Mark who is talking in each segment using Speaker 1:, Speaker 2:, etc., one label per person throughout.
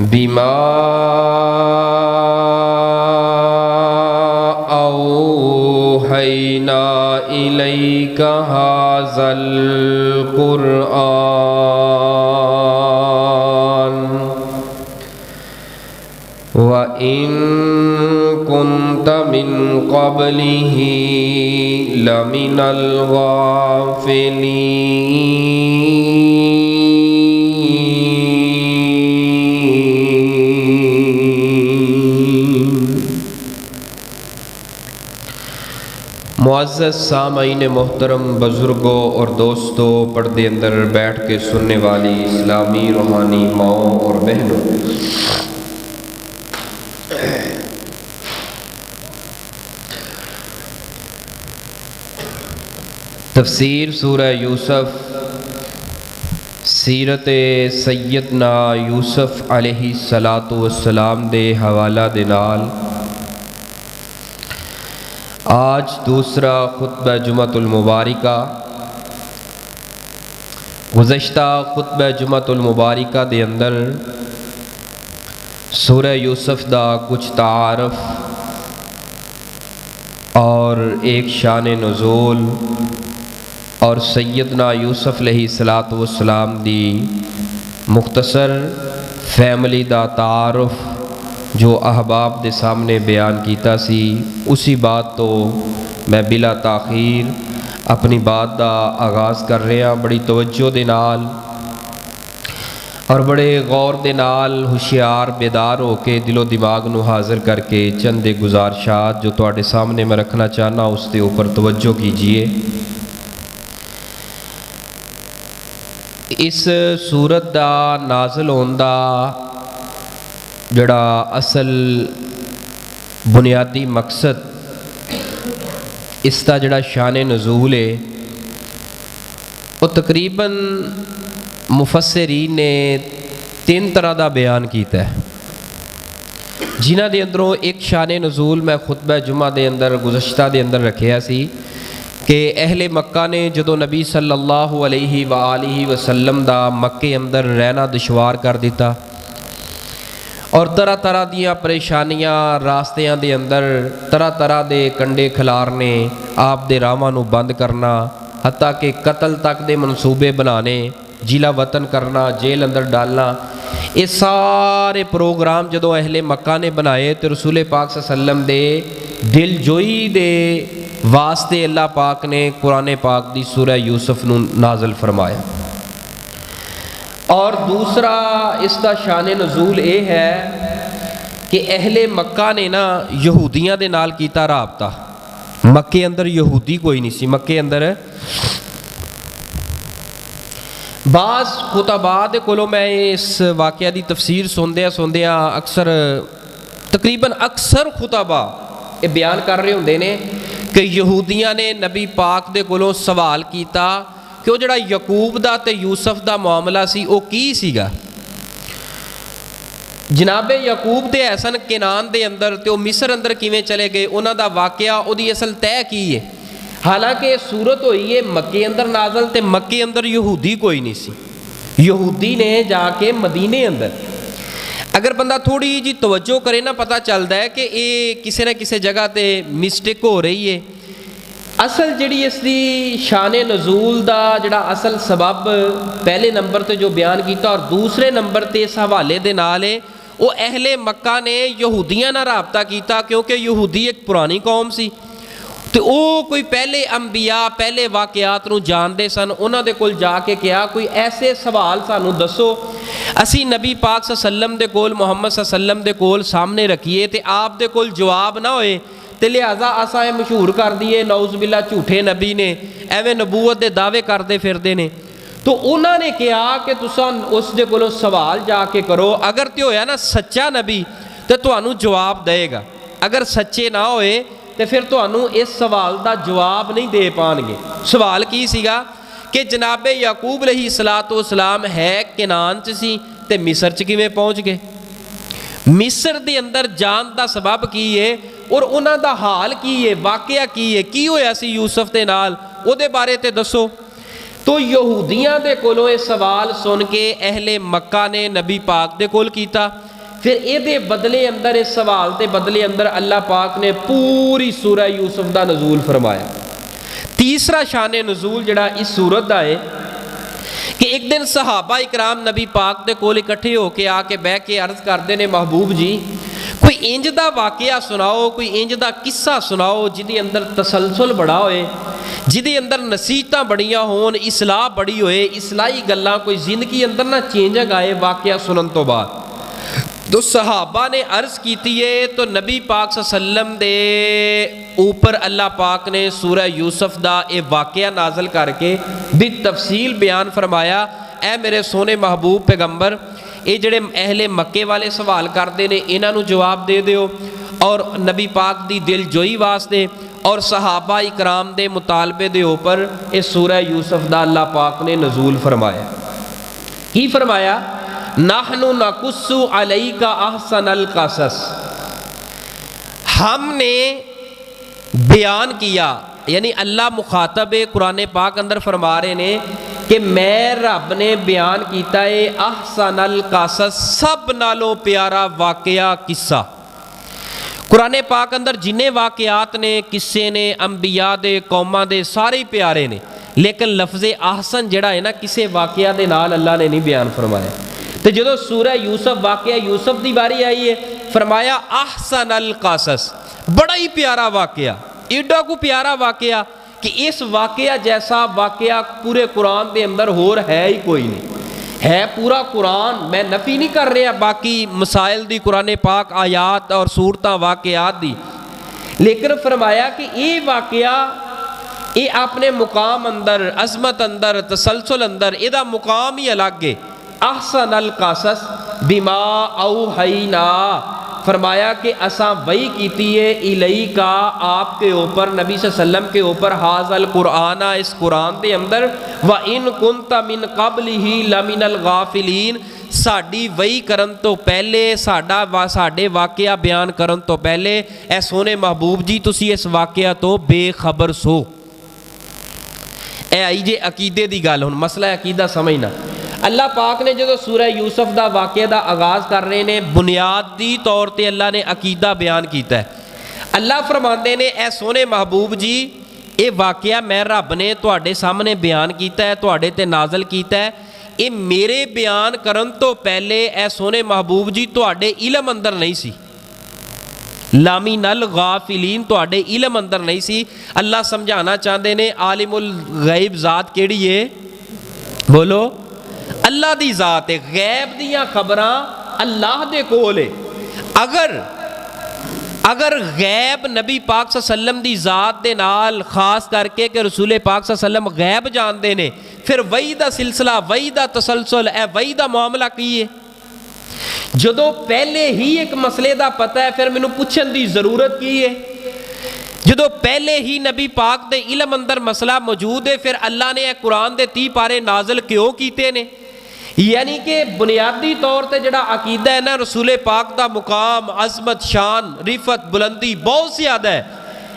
Speaker 1: بما أوحينا إليك هذا القرآن وإن كنت من قبله لمن الغافلين۔ معزز سامعین محترم، بزرگوں اور دوستوں، پردے اندر بیٹھ کے سننے والی اسلامی روحانی ماؤں اور بہنوں، تفسیر سورہ یوسف، سیرت سیدنا یوسف علیہ السلام دے حوالہ دے نال آج دوسرا خطبہ جمعۃ المبارکہ۔ گزشتہ خطبہ جمعۃ المبارکہ دے اندر سورہ یوسف دا کچھ تعارف اور ایک شان نزول اور سیدنا یوسف علیہ السلام دی مختصر فیملی دا تعارف جو احباب دے سامنے بیان کیتا سی، اسی بات تو میں بلا تاخیر اپنی بات دا آغاز کر رہا، بڑی توجہ دے نال اور بڑے غور دے نال ہوشیار بیدار ہو کے دل و دماغ نو حاضر کر کے چند گزارشات جو تواڈے سامنے میں رکھنا چاہنا اس دے اوپر توجہ کیجئے۔ اس سورت دا نازل ہون دا جڑا اصل بنیادی مقصد، اس دا جڑا شان نزول ہے، وہ تقریباً مفسرین نے 3 طرح دا بیان کیتا ہے، جنہ دے اندروں ایک شان نزول میں خطبہ جمعہ دے اندر گزشتہ دے اندر رکھیا سی کہ اہل مکہ نے جدو نبی صلی اللہ علیہ وآلہ وسلم دا مکے اندر رہنا دشوار کر دیتا اور طرح طرح دیاں پریشانیاں راستیاں دے اندر طرح طرح دے کنڈے کھلارنے، آپ دے راواں نو بند کرنا، حتیٰ کہ قتل تک دے منصوبے بنانے، جیلا وطن کرنا، جیل اندر ڈالنا، یہ سارے پروگرام جدو اہل مکہ نے بنائے تو رسول پاک صلی اللہ علیہ وسلم دے دل جوئی دے واسطے اللہ پاک نے قرآن پاک دی سورہ یوسف نو نازل فرمایا۔ اور دوسرا اس دا شان نزول یہ ہے کہ اہل مکہ نے نا یہودیاں دے نال کیتا رابطہ۔ مکے اندر یہودی کوئی نہیں سی، مکے اندر بعض خطباء دے کولوں میں اس واقعہ دی تفسیر سندیاں اکثر تقریباً اکثر خطباء یہ بیان کر رہے ہوندے نے کہ یہودیاں نے نبی پاک دے کولوں سوال کیتا کہ وہ جڑا یعقوب دا تے یوسف دا معاملہ سی وہ کی سیگا۔ جناب یعقوب تے احسن کنان دے اندر تے وہ مصر اندر کیویں چلے گئے، انہاں دا واقعہ او دی اصل طے کی ہے، حالانکہ صورت ہوئی ہے مکے اندر نازل تے مکے اندر یہودی کوئی نہیں سی، یہودی نے جا کے مدینے اندر۔ اگر بندہ تھوڑی جی توجہ کرے نا پتہ چلتا ہے کہ یہ کسی نہ کسی جگہ تے مسٹیک ہو رہی ہے۔ اصل جڑی اس دی شان نزول دا جڑا اصل سبب پہلے نمبر تے جو بیان کیتا اور دوسرے نمبر تے اس حوالے دے نال ہے، وہ اہل مکہ نے یہودیاں نہ رابطہ کیتا، کیونکہ یہودی ایک پرانی قوم سی تو وہ کوئی پہلے انبیاء پہلے واقعات نو جان دے سن، انہاں دے کول جا کے کیا کوئی ایسے سوال سانو دسو اسی نبی پاک صلی اللہ علیہ وسلم دے کول محمد صلی اللہ علیہ وسلم دے کول سامنے رکھیے تے آپ دے کول جواب نہ ہوئے تے لہذا اساں مشہور کر دیے نعوذ باللہ جھوٹے نبی نے ایویں نبوت دے دعوے کردے پھردے نے۔ تو انہوں نے کہا کہ تساں اس دے کولوں سوال جا کے کرو، اگر تے ہویا نا سچا نبی تے تانوں جواب دے گا، اگر سچے نہ ہوئے تے پھر تانوں اس سوال دا جواب نہیں دے پان گے۔ سوال کی سیگا کہ جناب یعقوب علیہ السلام ہے کنان چ سی تے مصر چ کیویں پہنچ گئے، مصر دے اندر جان دا سبب کی ہے اور انہاں دا حال کی ہے، واقعہ کی ہے، کی ہویا سی یوسف دے نال، او دے بارے تے دسو۔ تو یہودیاں دے کولوں یہ سوال سن کے اہل مکہ نے نبی پاک دے کول کیتا، پھر اے دے بدلے اندر اس سوال تے بدلے اندر اللہ پاک نے پوری سورہ یوسف دا نزول فرمایا۔ تیسرا شان نزول جڑا اس سورت دا ہے کہ ایک دن صحابہ اکرام نبی پاک دے کول اکٹھے ہو کے آ کے بہ کے عرض کردے نے محبوب جی کوئی انج دا واقعہ سناؤ، کوئی انج دا قصہ سناؤ جدی اندر تسلسل بڑا ہوئے، جدی اندر نصیحتاں بڑیاں ہون، اصلاح بڑی ہوئے، اصلاحی گلاں کوئی زندگی اندر نہ چینجنگ آئے واقعہ سنن تو بعد۔ تو صحابہ نے عرض کیتی ہے تو نبی پاک صلی اللہ علیہ وسلم دے اوپر اللہ پاک نے سورہ یوسف دا اے واقعہ نازل کر کے بھی تفصیل بیان فرمایا، اے میرے سونے محبوب پیغمبر اے جڑے اہل مکے والے سوال کردے نے انہاں نو جواب دے دیو، اور نبی پاک دی دل جوئی واسطے اور صحابہ اکرام دے مطالبے دے اوپر اے سورہ یوسف دا اللہ پاک نے نزول فرمایا۔ کی فرمایا؟ نحن نقص علیک احسن القصص، ہم نے بیان کیا، یعنی اللہ مخاطب قرآن پاک اندر فرما رہے نے کہ میں رب نے بیان کیتا ہے احسن القصص، سب نالوں پیارا واقعہ قصہ۔ قرآن پاک اندر جنہیں واقعات نے، قصے نے، انبیاء دے، قوماں دے، سارے پیارے نے، لیکن لفظ احسن جڑا ہے نا کسے واقعہ دے نال اللہ نے نہیں بیان فرمایا۔ تو جدو سورہ یوسف واقعہ یوسف دی باری آئی ہے فرمایا احسن القصص، بڑا ہی پیارا واقعہ، ایڈا کو پیارا واقعہ کہ اس واقعہ جیسا واقعہ پورے قرآن دے اندر ہور ہے ہی کوئی نہیں ہے۔ پورا قرآن، میں نفی نہیں کر رہا باقی مسائل دی قرآن پاک آیات اور صورتاں واقعات دی، لیکن فرمایا کہ یہ واقعہ یہ اپنے مقام اندر، عظمت اندر، تسلسل اندر، یہ دا مقام ہی الگ ہے۔ احسن القصص بما اوحینا، فرمایا کہ اساں وحی کیتی ہے الیکا، آپ کے اوپر، نبی صلی اللہ علیہ وسلم کے اوپر، ھذا القرآن، اس قرآن دے اندر، وَإِن كُنْتَ مِن قَبْلِهِ لَمِنَ الْغَافِلِينَ، ساڑی وحی کرن تو پہلے، ساڑے واقعہ بیان کرن تو پہلے اے سونے محبوب جی تسی اس واقعہ تو بے خبر سو۔ اے آئی جے عقیدے دی گل، ہن مسئلہ عقیدہ سمجھنا۔ اللہ پاک نے جدو سورہ یوسف دا واقعہ دا آغاز کر رہے نے بنیادی طور تے اللہ نے عقیدہ بیان کیتا ہے۔ اللہ فرماندے نے اے سونے محبوب جی اے واقعہ میں رب نے تواڈے سامنے بیان کیتا ہے، تواڈے تے نازل کیتا ہے، اے میرے بیان کرن تو پہلے اے سونے محبوب جی تواڈے علم اندر نہیں سی، لامین الغافلین تواڈے علم اندر نہیں سی۔ اللہ سمجھانا چاہتے نے عالم الغیب ذات کیڑی ہے؟ بولو، اللہ دی ذات ہے، غیب دیاں خبراں اللہ دے کول ہے۔ اگر غیب نبی پاک صلی اللہ علیہ وسلم دی ذات دے نال خاص کر کے کہ رسول پاک صلی اللہ علیہ وسلم غیب جاندے نے، پھر وحی دا سلسلہ، وحی دا تسلسل، اے وحی دا معاملہ کی ہے؟ جدو پہلے ہی ایک مسئلے دا پتہ ہے پھر مینوں پوچھن دی ضرورت کی ہے؟ جدو پہلے ہی نبی پاک دے علم اندر مسئلہ موجود ہے پھر اللہ نے قرآن دے 30 پارے نازل کیوں کیتے نے؟ یعنی کہ بنیادی طور تے جڑا عقیدہ ہے نا رسول پاک دا مقام، عظمت، شان، رفت، بلندی بہت زیادہ ہے،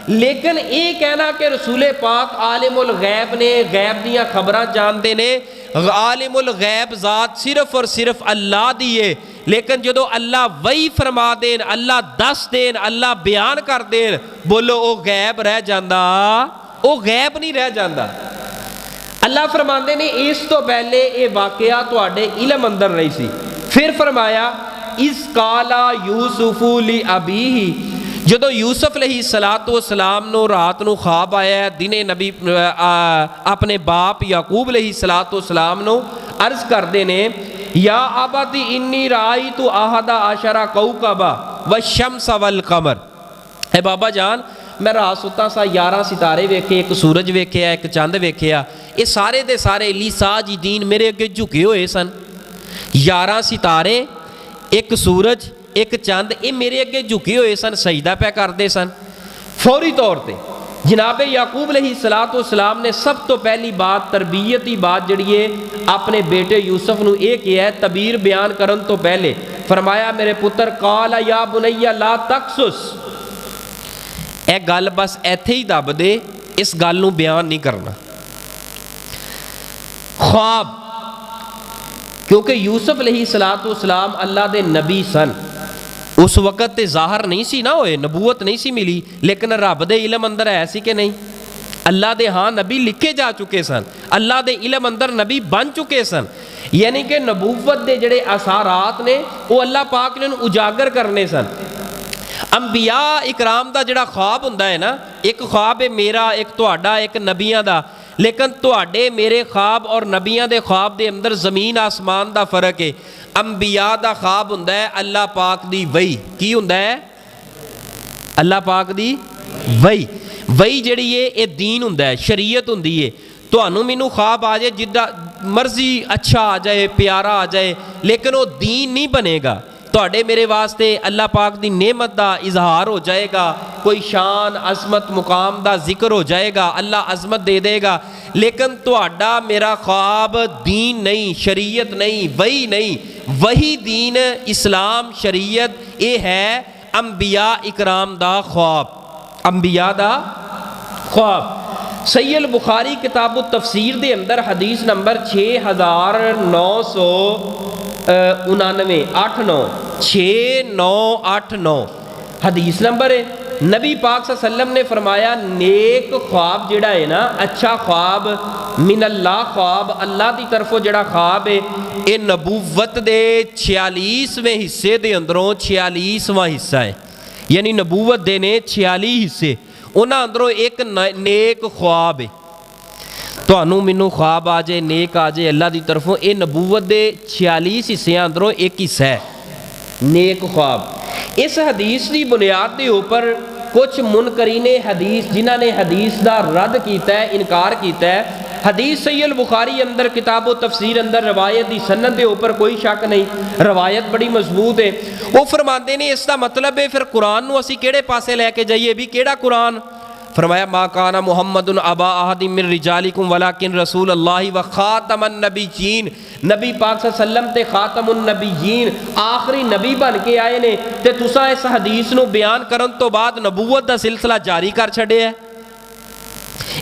Speaker 1: لیکن یہ کہنا کہ رسول پاک عالم الغیب نے، غیب دیاں خبراں جاندے نے، عالم الغیب ذات صرف اور صرف اللہ دی ہے، لیکن جدو اللہ وحی فرما دین، اللہ دس دین، اللہ بیان کر دین، بولو او غیب رہ جاندہ؟ او غیب نہیں رہ جاندہ۔ اللہ فرماندے نے اس تو پہلے یہ واقعہ تواڈے علم اندر نہیں سی۔ پھر فرمایا اِذْ قَالَ یوسف لِأَبِیہِ، جدو یوسف علیہ السلام نو رات نو خواب آیا ہے، دنے نبی اپنے باپ یعقوب علیہ السلام نو عرض کردے نے یا ابتی انی رأیت احد عشر کوکبا والشمس والقمر، اے بابا جان میں رات ستا سا 11 ستارے ویکھے، ایک سورج ویکھیا، ایک چاند ویکھیا، یہ سارے دے سارے لی ساجدین میرے اگے جھکے ہوئے سن۔ 11 ستارے، ایک سورج، ایک چاند، یہ میرے اگے جھکے ہوئے سن، سجدہ پہ کردے سن۔ فوری طور تے جناب یعقوب علیہ السلام نے سب تو پہلی بات، تربیتی بات جڑی ہے اپنے بیٹے یوسف نو یہ کیا ہے تعبیر بیان کرن تو پہلے فرمایا میرے پتر قال یا بنی لا تقصص، اے گل بس ایتھے ہی دب دے، اس گل نو بیان نہیں کرنا۔ خواب، کیونکہ یوسف علیہ السلام اللہ دے نبی سن، اس وقت تے ظاہر نہیں سی نہ ہوئے، نبوت نہیں سی ملی، لیکن رب دے علم اندر ہے سی کہ نہیں؟ اللہ دے ہاں نبی لکھے جا چکے سن، اللہ دے علم اندر نبی بن چکے سن، یعنی کہ نبوت دے جڑے اثارات نے وہ اللہ پاک نے اجاگر کرنے سن۔ انبیاء اکرام دا جڑا خواب ہوندا ہے نا، ایک خواب ہے میرا، ایک تہاڈا، ایک نبیاں دا، لیکن تہاڈے میرے خواب اور نبیاں دے خواب دے اندر زمین آسمان دا فرق ہے۔ انبیاء دا خواب ہوندا ہے اللہ پاک دی وحی، کی ہوندا ہے؟ اللہ پاک دی وحی، وہی جڑی ہے یہ دین ہوندا ہے، شریعت ہوندی ہے۔ تانوں مینوں خواب آ جائے جدہ مرضی اچھا آ جائے، پیارا آ جائے، لیکن وہ دین نہیں بنے گا۔ تہاڈے میرے واسطے اللہ پاک دی نعمت دا اظہار ہو جائے گا، کوئی شان عظمت مقام دا ذکر ہو جائے گا، اللہ عظمت دے دے گا، لیکن تہاڈا میرا خواب دین نہیں، شریعت نہیں، وہی نہیں۔ وہی دین، اسلام، شریعت، یہ ہے انبیاء اکرام دا خواب، انبیاء دا خواب۔ صحیح البخاری کتاب التفسیر دے اندر حدیث نمبر 6999 6989 حدیث نمبر ہے۔ نبی پاک صلی اللہ علیہ وسلم نے فرمایا نیک خواب جڑا ہے نا، اچھا خواب، من اللہ خواب، اللہ دی طرفوں جڑا خواب ہے، یہ نبوت دے 46ویں حصے دے اندروں 46واں حصہ ہے، یعنی نبوت دے نے 46 حصے، انہاں اندروں ایک نیک خواب ہے۔ تانوں مینوں خواب آ جائے، نیک آ جائے اللہ دی طرفوں، یہ نبوت دے 46 حصیاں اندروں ایک حصہ ہے، نیک خواب۔ اس حدیث دی بنیاد دے اوپر کچھ منکرین حدیث جنہاں نے حدیث دا رد کیتا ہے، انکار کیتا ہے، حدیث صحیح البخاری اندر کتاب و تفسیر اندر روایت دی سند دے اوپر کوئی شک نہیں، روایت بڑی مضبوط ہے۔ وہ فرماندے نے اس دا مطلب ہے پھر قرآن نو اسی کیڑے پاسے لے کے جائیے، بھی کیڑا قرآن؟ فرمایا ما کان محمد ابا احد من رجالکم ولکن رسول اللہ و خاتم النبیین، نبی پاک صلی اللہ علیہ وسلم تے خاتم النبیین آخری نبی بن کے آئے نے، تے تساں اس حدیث نو بیان کرن تو بعد نبوت دا سلسلہ جاری کر چھڑے ہے،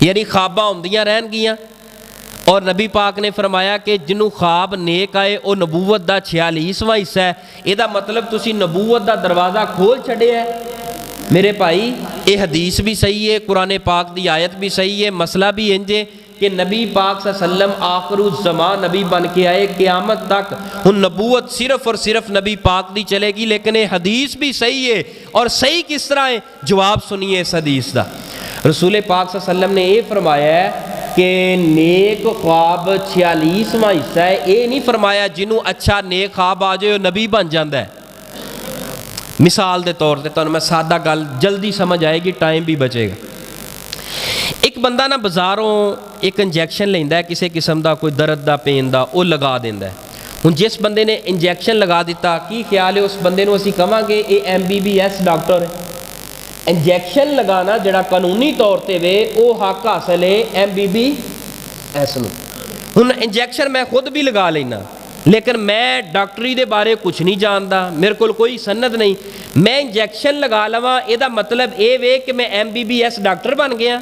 Speaker 1: یعنی خواباں ہوندیاں رہن گیاں۔ اور نبی پاک نے فرمایا کہ جنوں خواب نیک آئے وہ نبوت دا 46واں حصہ ہے، یہ دا مطلب تسی نبوت دا دروازہ کھول چھڑے ہے۔ میرے بھائی یہ حدیث بھی صحیح ہے، قرآن پاک دی آیت بھی صحیح ہے، مسئلہ بھی انج ہے کہ نبی پاک صلی اللہ علیہ وسلم آخر الزمان نبی بن کے آئے، قیامت تک ہن نبوت صرف اور صرف نبی پاک دی چلے گی، لیکن یہ حدیث بھی صحیح ہے۔ اور صحیح کس طرح ہے؟ جواب سنیے اس حدیث دا۔ رسول پاک صلی اللہ علیہ وسلم نے یہ فرمایا ہے کہ نیک خواب 46واں حصہ ہے، یہ نہیں فرمایا جنہوں اچھا نیک خواب آ جائے وہ نبی بن جاندہ ہے۔ مثال دے طور تے تانوں میں سادہ گل جلدی سمجھ آئے گی، ٹائم بھی بچے گا۔ ایک بندہ نا بازاروں ایک انجیکشن لیندا ہے کسی قسم دا، کوئی درد دا، پین دا، وہ لگا دیندا ہے۔ ہن جس بندے نے انجیکشن لگا دیتا، کی خیال ہے اس بندے نو اسی کہاں گے یہ MBBS ڈاکٹر ہے؟ انجیکشن لگانا جڑا قانونی طور تے وے وہ حق حاصل ہے MBBS نو۔ ہن انجیکشن میں خود بھی لگا لینا، لیکن میں ڈاکٹری دے بارے کچھ نہیں جاندا، میرے کول کوئی سند نہیں، میں انجیکشن لگا لواں یہ دا مطلب اے وے کہ میں MBBS ڈاکٹر بن گیا۔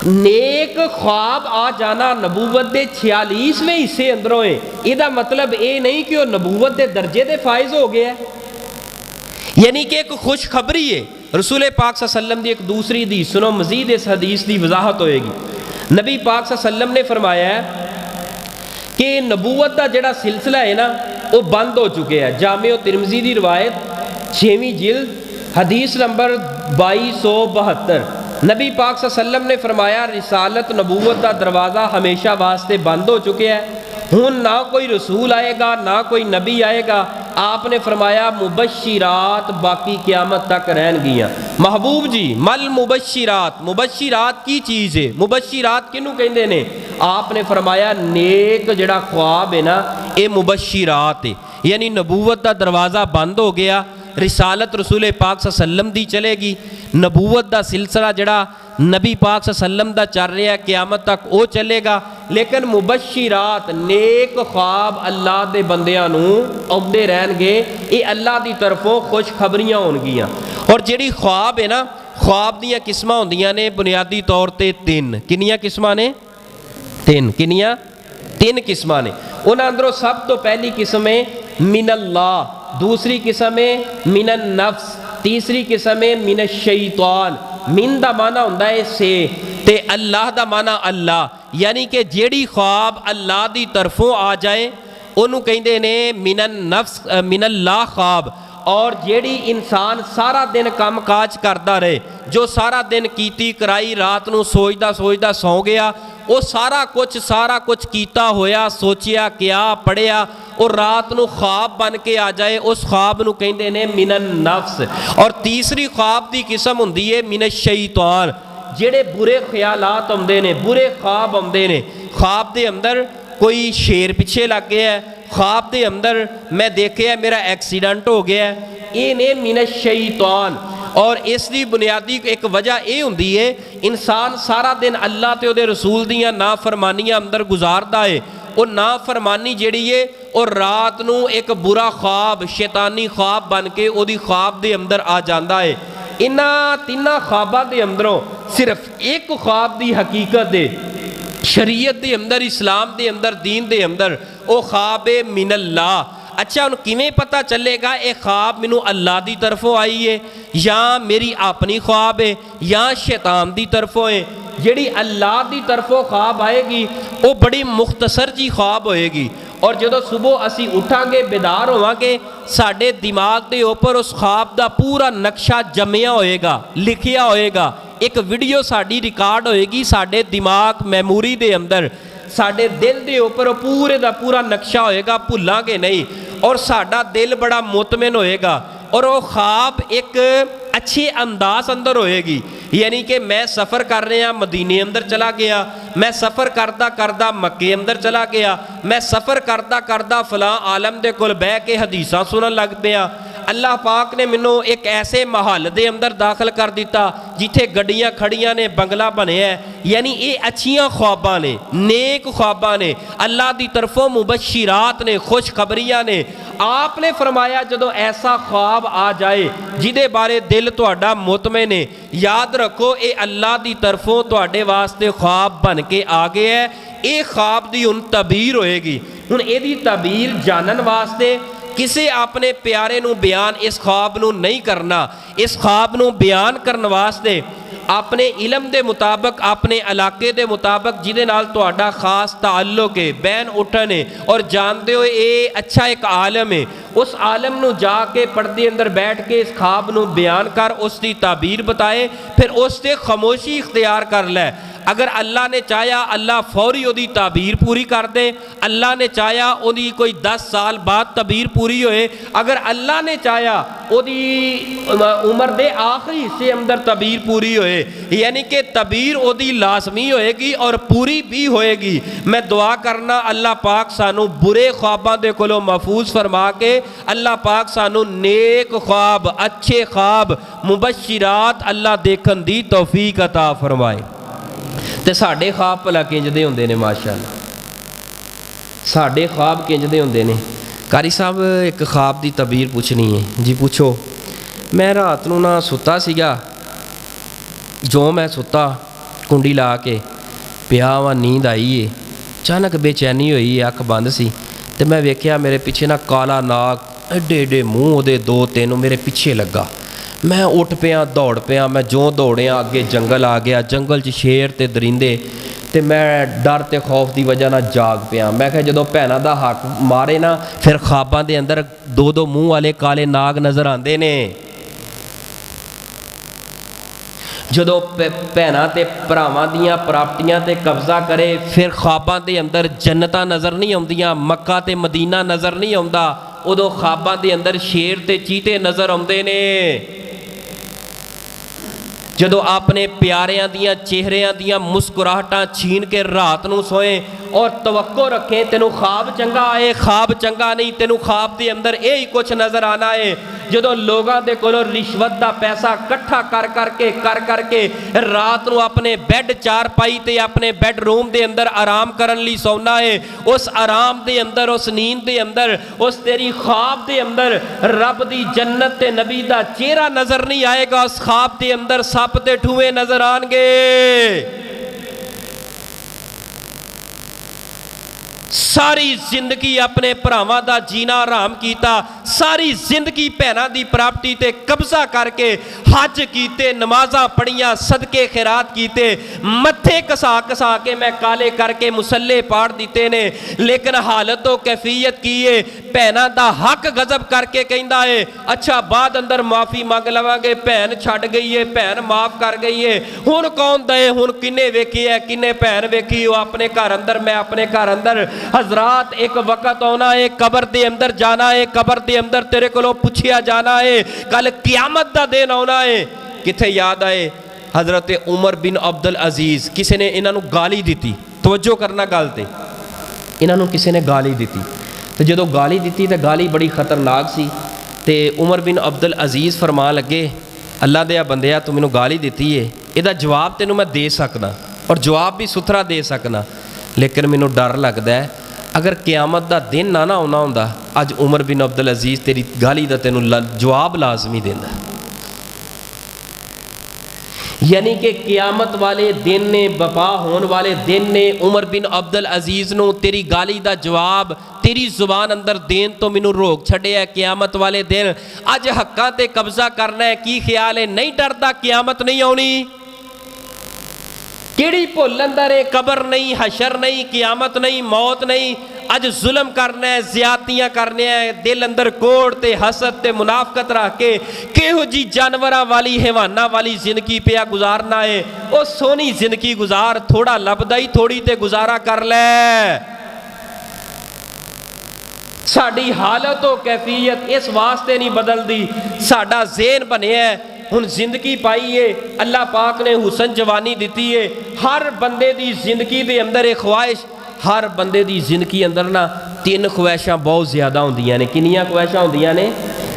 Speaker 1: نیک خواب آ جانا نبوت دے 46ویں حصے اندروں ہے، یہ دا مطلب اے نہیں کہ وہ نبوت دے درجے دے فائز ہو گیا ہے، یعنی کہ ایک خوشخبری ہے۔ رسول پاک صلی اللہ علیہ وسلم دی ایک دوسری حدیث سنو، مزید اس حدیث دی وضاحت ہوئے گی۔ نبی پاک صلی اللہ علیہ وسلم نے فرمایا ہے کہ نبوت دا جڑا سلسلہ ہے نا وہ بند ہو چکے ہیں۔ جامع ترمذی دی روایت 6ویں جلد حدیث نمبر 2272، نبی پاک صلی اللہ علیہ وسلم نے فرمایا رسالت نبوت دا دروازہ ہمیشہ واسطے بند ہو چکے ہیں، ہن نہ کوئی رسول آئے گا نہ کوئی نبی آئے گا۔ آپ نے فرمایا مبشرات باقی قیامت تک رہن گیاں۔ محبوب جی مل مبشرات، مبشرات کی چیز ہے؟ مبشرات کنوں کہندے نے؟ آپ نے فرمایا نیک جڑا خواب ہے نا یہ مبشرات ہے، یعنی نبوت دا دروازہ بند ہو گیا، رسالت رسول پاک صلی اللہ علیہ وسلم دی چلے گی، نبوت دا سلسلہ جڑا نبی پاک صلی اللہ علیہ وسلم دا چل رہا ہے قیامت تک وہ چلے گا، لیکن مبشرات نیک خواب اللہ دے بندیاں نو آؤندے رہن گے، یہ اللہ دی طرفوں خوشخبریاں ہون گیاں۔ اور جڑی خواب ہے نا، خواب دیاں قسماں ہوندیاں نے بنیادی طور تے 3، کنیاں قسماں نے؟ तीन किनियां तीन किस्मां ने। उन्हां अंदरों सब तो पहली किस्म है मिनल्लाह, दूसरी किस्म है मिनन नफ्स, तीसरी किस्म है मिन शैतान। मिन दा माना हुंदा है से ते अल्लाह दा माना अल्लाह, यानी कि जेड़ी ख्वाब अल्लाह दी तरफों आ जाए उन्होंने कहिंदे ने मिनन नफ्स मिनल्लाह ख्वाब। और जेड़ी इंसान सारा दिन काम काज करता रहे, जो सारा दिन कीती कराई रात नूं सोचदा सोचदा सौ गया, वो सारा कुछ कीता होया सोचिया क्या पढ़िया और रात नूं ख्वाब बन के आ जाए, उस ख्वाब नूं कहिंदे ने मिनन नफ्स। और तीसरी ख्वाब दी किस्म हुंदी है मिन शैतान, जेड़े बुरे ख्यालात आउंदे ने, बुरे ख्वाब आउंदे ने। ख्वाब दे अंदर कोई शेर पिछे लग गया है, ख्वाब दे अंदर मैं देखिया मेरा एक्सीडेंट हो गया है, ये ने मिन शैतान। और इसकी बुनियादी एक वजह यह होंदी है इंसान सारा दिन अल्लाह ते उहदे रसूल दियां नाफरमानियां अंदर गुजारदा है, वो नाफरमानी जिहड़ी है और रात नूं एक बुरा ख्वाब शैतानी ख्वाब बन के उहदी ख्वाब दे अंदर आ जाता है। इन्हां तिन्हां ख्वाबां दे अंदरों सिर्फ एक ख्वाब दी हकीकत है शरीयत दे अंदर, इस्लाम दे अंदर, दीन दे अंदर, वो ख्वाब है मिनल्लाह। अच्छा हुण किवें पता चलेगा ये ख्वाब मैनू अल्लाह दी तरफों आई है या मेरी अपनी ख्वाब है या शैतान दी तरफों है? जिहड़ी अल्लाह दी तरफों ख्वाब आएगी वो बड़ी मुख्तसर जी ख्वाब होएगी, और जदों सुबह असी उठांगे बेदार होवांगे साडे दिमाग दे उपर उस ख्वाब दा पूरा नक्शा जमिया होएगा, लिखिया होएगा, एक वीडियो साडी रिकॉर्ड होएगी साडे दिमाग मैमोरी दे अंदर, साडे दिल दे उपर पूरे दा पूरा नक्शा होएगा, भुलांगे नहीं। और साडा दिल बड़ा मुतमिन होएगा और वो ख्वाब एक अच्छे अंदाज अंदर होएगी। यानी कि मैं सफ़र कर रहा मदीने अंदर चला गया, मैं सफ़र करदा करदा मक्के अंदर चला गया, मैं सफ़र करदा करदा फलां आलम दे कोल बह के हदीसां सुनन लग पिया। अल्लाह पाक ने मैनू एक ऐसे महल दे अंदर दाखिल कर दिता जिथे गड्डियां खड़ियां ने, बंगला बनिया है। यानी ये अच्छियां ख्वाबां ने, नेक ख्वाबां ने, अल्लाह दी तरफों मुबशिरात ने, खुशखबरियां ने। आपने फरमाया जदों ऐसा ख्वाब आ जाए जिदे बारे दिल तुहाडा मुतमिन है, याद रखो ये अल्लाह दी तरफों तुहाडे वास्ते ख्वाब बन के आ गया है। ये ख्वाब दी हुण तबीर होएगी। हुण इहदी तबीर जानन वास्ते किसी अपने प्यारे नूं बयान इस ख्वाब नूं नहीं करना। इस ख्वाब नूं बयान करने वास्ते अपने इलम दे मुताबिक, अपने इलाके दे मुताबिक जिहदे नाल तुहाडा खास ताल्लुक है, बैन उठन है और जानते हो ये अच्छा एक आलम है, उस आलम नूं जाके पर्दे अंदर बैठ के इस ख्वाब नूं बयान कर, उसकी ताबीर बताए, फिर उस ते खामोशी इख्तियार कर लै। अगर अल्लाह ने चाहया अल्लाह फौरी उहदी ताबीर पूरी कर दे, अल्लाह ने चाहया उहदी कोई 10 साल बाद तबीर पूरी होए, अगर अल्लाह ने चाहया उहदी उम्र दे आखिरी हिस्से अंदर तबीर पूरी होए, यानी कि तबीर उहदी लाजमी होएगी और पूरी भी होएगी। मैं दुआ करना अल्लाह पाक सानू बुरे ख्वाबां दे कोलों महफूज फरमा के अल्लाह पाक सानू नेक ख्वाब, अच्छे ख्वाब, मुबशिरात अल्लाह देखन दी तौफीक अता फरमाए। ते साडे ख्वाब भला किंज दे हुंदे ने? माशाअल्लाह साडे ख्वाब किंज दे हुंदे ने? कारी साहब एक ख्वाब दी तबीर पुछनी है जी। पूछो। मैं रात नूं ना सुता सीगा, जो मैं सुता कुंडी ला के पिया वा, नींद आई है, अचानक बेचैनी हुई, अख बंद सी ते मैं वेख्या मेरे पिछे ना काला नाग, एडे एडे मूँह उहदे 2-3 मेरे पिछे लगा। मैं उठ पिया, दौड़ पिया, मैं जो दौड़िया अगे जंगल आ गया, जंगल च शेर ते दरिंदे, ते मैं डर ते खौफ की वजह नाल जाग पिया। मैं क्या जदों भैनों का हक मारे ना फिर ख्वाबां दे अंदर 2-2 मूँह वाले काले नाग नज़र आते ने। जदों भैनों ते भरावां दियां प्राप्तियां ते कब्जा करे फिर ख्वाबां दे अंदर जन्नतां नज़र नहीं आउंदियां, मक्का ते मदीना नज़र नहीं आउंदा, उदों ख्वाबां दे अंदर शेर ते चीते नज़र आउंदे ने। जदों अपने प्यारियां दियां चेहरियां दियां मुस्कुराहटां छीन के रात नूं सोए और तवक्को रखें तेनू ख्वाब चंगा आए, ख्वाब चंगा नहीं, तेनू ख्वाब दे अंदर यही कुछ नज़र आना है। जदों लोगों दे कोलों रिश्वत दा पैसा कट्ठा कर करके रात नूं अपने बैड चारपाई ते अपने बैडरूम दे अंदर आराम करन लई सौना है, उस आराम दे अंदर, उस नींद दे अंदर, उस तेरी ख्वाब दे अंदर रब दी जन्नत ते नबी दा चेहरा नज़र नहीं आएगा, उस ख्वाब दे अंदर सप ते ठूए नज़र आएंगे। ਸਾਰੀ ਜ਼ਿੰਦਗੀ ਆਪਣੇ ਭਰਾਵਾਂ ਦਾ ਜੀਣਾ ਹਰਾਮ ਕੀਤਾ, ਸਾਰੀ ਜ਼ਿੰਦਗੀ ਭੈਣਾਂ ਦੀ ਪ੍ਰਾਪਰਟੀ ਤੇ ਕਬਜ਼ਾ ਕਰਕੇ ਹੱਜ ਕੀਤੇ, ਨਮਾਜ਼ਾਂ ਪੜੀਆਂ, ਸਦਕੇ ਖੈਰਾਤ ਕੀਤੇ, ਮੱਥੇ ਕਸਾ ਕਸਾ ਕੇ ਮੈਂ ਕਾਲੇ ਕਰਕੇ ਮੁਸੱਲੇ ਪਾੜ ਦਿੱਤੇ ਨੇ, ਲੇਕਿਨ ਹਾਲਤ ਤੋਂ ਕੈਫੀਅਤ ਕੀ ਏ, ਭੈਣਾਂ ਦਾ ਹੱਕ ਗਜ਼ਬ ਕਰਕੇ ਕਹਿੰਦਾ ਏ ਅੱਛਾ ਬਾਅਦ ਅੰਦਰ ਮਾਫੀ ਮੰਗ ਲਵਾਂਗੇ, ਭੈਣ ਛੱਡ ਗਈ ਏ, ਭੈਣ ਮਾਫ ਕਰ ਗਈ ਏ, ਹੁਣ ਕੌਣ ਦਏ, ਹੁਣ ਕਿੰਨੇ ਵੇਖੀ ਹੈ, ਕਿੰਨੇ ਭੈਣ ਵੇਖੀ, ਉਹ ਆਪਣੇ ਘਰ ਅੰਦਰ, ਮੈਂ ਆਪਣੇ ਘਰ ਅੰਦਰ। हजरात एक वक्त आना है, कबर के अंदर जाना है, कबर के अंदर तेरे को पूछया जाना है, कल क्यामत का दिन आना है। किथे याद आए हजरत उमर बिन अब्दुल अजीज, किसी ने इन्हों गाली दी, तवज्जो करना गल ते, इन्हों किसी ने गाली दी, तो जो गाली दी तो गाली बड़ी खतरनाक सी, तो उमर बिन अब्दुल अजीज फरमा लगे अल्लाह दे बंदिया तू मैनू गाली दी है, इसका जवाब तेनों मैं दे सकना और जवाब भी सुथरा दे सकना, लेकिन मैनू डर लगता है अगर क्यामत का दिन ना आना होंदा, अज उमर बिन अब्दुल अजीज तेरी गाली का तेनों जवाब लाजमी देना। यानी कि क्यामत वाले दिन ने, बपा होने वाले दिन ने उमर बिन अब्दुल अजीज नूं तेरी गाली का जवाब तेरी जुबान अंदर देन तो मैनू रोक छड़िया। क्यामत वाले दिन अज हक्कां ते कब्जा करना है, की ख्याल है, नहीं डरदा क्यामत नहीं आनी, किहड़ी भुल अंदर है, कबर नहीं, हशर नहीं, क्यामत नहीं, मौत नहीं, अज जुल्म करना है, ज्यादतियां करने है, दिल अंदर कोड़ ते हसद ते मुनाफकत रख के किहो जी जानवरां वाली हैवाना वाली जिंदगी पिया गुजारना है। वो सोहनी जिंदगी गुजार, थोड़ा लभदा ही थोड़ी ते गुजारा कर लै। साडी हालत और कैफियत इस वास्ते नहीं बदलदी, साडा ज़हन बनिया है हुण जिंदगी पाई है, अल्लाह पाक ने हुसन जवानी दी है, हर बंदे दी जिंदगी दे अंदर एक ख्वाहिश, हर बंदे दी जिंदगी अंदर ना तीन ख्वाहिशां बहुत ज़्यादा होंदियां ने। कितनियां ख्वाहिशां होंदियां ने?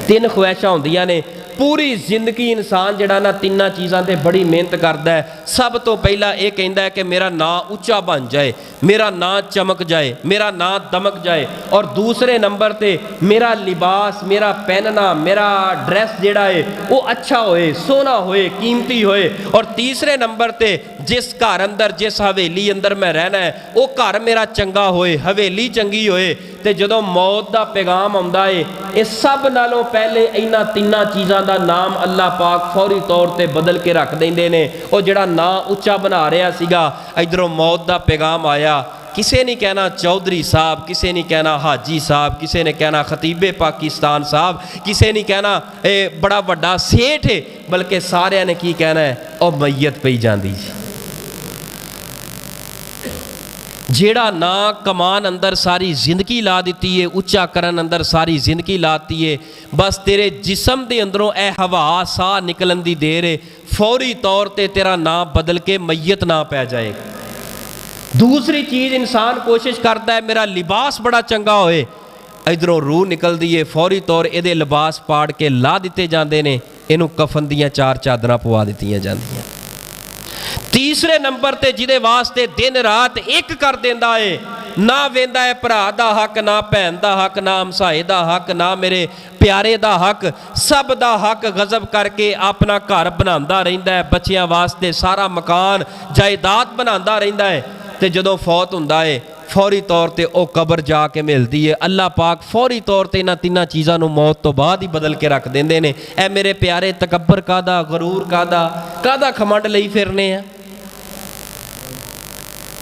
Speaker 1: तीन ख्वाहिशां होंदियां ने। पूरी जिंदगी इंसान जिहड़ा ना तिन्ना चीज़ां ते बड़ी मेहनत करता है। सब तो पहला ये कहता है कि मेरा नाम उच्चा बन जाए, मेरा नाम चमक जाए, मेरा नाम दमक जाए, और दूसरे नंबर ते मेरा लिबास, मेरा पहनना, मेरा ड्रेस जिहड़ा है वो अच्छा होए, सोहना होए, कीमती होए, और तीसरे नंबर ते जिस घर अंदर, जिस हवेली अंदर मैं रहना है वो घर मेरा चंगा होए, हवेली चंगी होए। तो जदों मौत का पैगाम आउंदा है, ये सब नालों पहले इन्हां तिन्नां चीज़ां दा नाम अल्लाह पाक फौरी तौर पर बदल के रख देंदे ने। वो जिहड़ा नाम उच्चा बना रहा सीगा, इधरों मौत का पैगाम आया, किसी ने कहना चौधरी साहब, किसी ने कहना हाजी साहब, किसी ने कहना खतीबे पाकिस्तान साहब, किसी ने कहना बड़ा वड्डा सेठ है, बल्कि सारिਆਂ ने की कहना है और मैयत पई जांदी। जेड़ा ना कमान अंदर सारी जिंदगी ला दी है, उच्चा करन अंदर सारी जिंदगी लाती है, बस तेरे जिसम के अंदरों ए हवा साह निकलन की देर है, फौरी तौर पर तेरा नाम बदल के मैयत ना पै जाएगा। दूसरी चीज़ इंसान कोशिश करता है मेरा लिबास बड़ा चंगा होए, इधरों रूह निकलती है, फौरी तौर ये लिबास पाड़ के ला दिते जाते हैं, इनू कफन दियाँ 4 चादरां पवा दित्तियां जांदियां। तीसरे नंबर ते जिहदे वास्ते दिन रात एक कर देंदा है, ना वेंदा है भरा दा हक, ना भैन दा हक, ना हमसाए दा हक, ना मेरे प्यारे दा हक, सब दा हक गजब करके अपना घर बनांदा रहिंदा है, बच्चियां वास्ते सारा मकान जायदाद बनांदा रहिंदा है। तो जदों फौत हुंदा है फौरी तौर पर वह कबर जाके मिलती है। अल्लाह पाक फौरी तौर पर इन्हां तिन्नां चीज़ों को मौत तो बाद ही बदल के रख देंदे ने। ऐ मेरे प्यारे तकबर कादा, गरूर कादा खमंड लई फिरने हैं।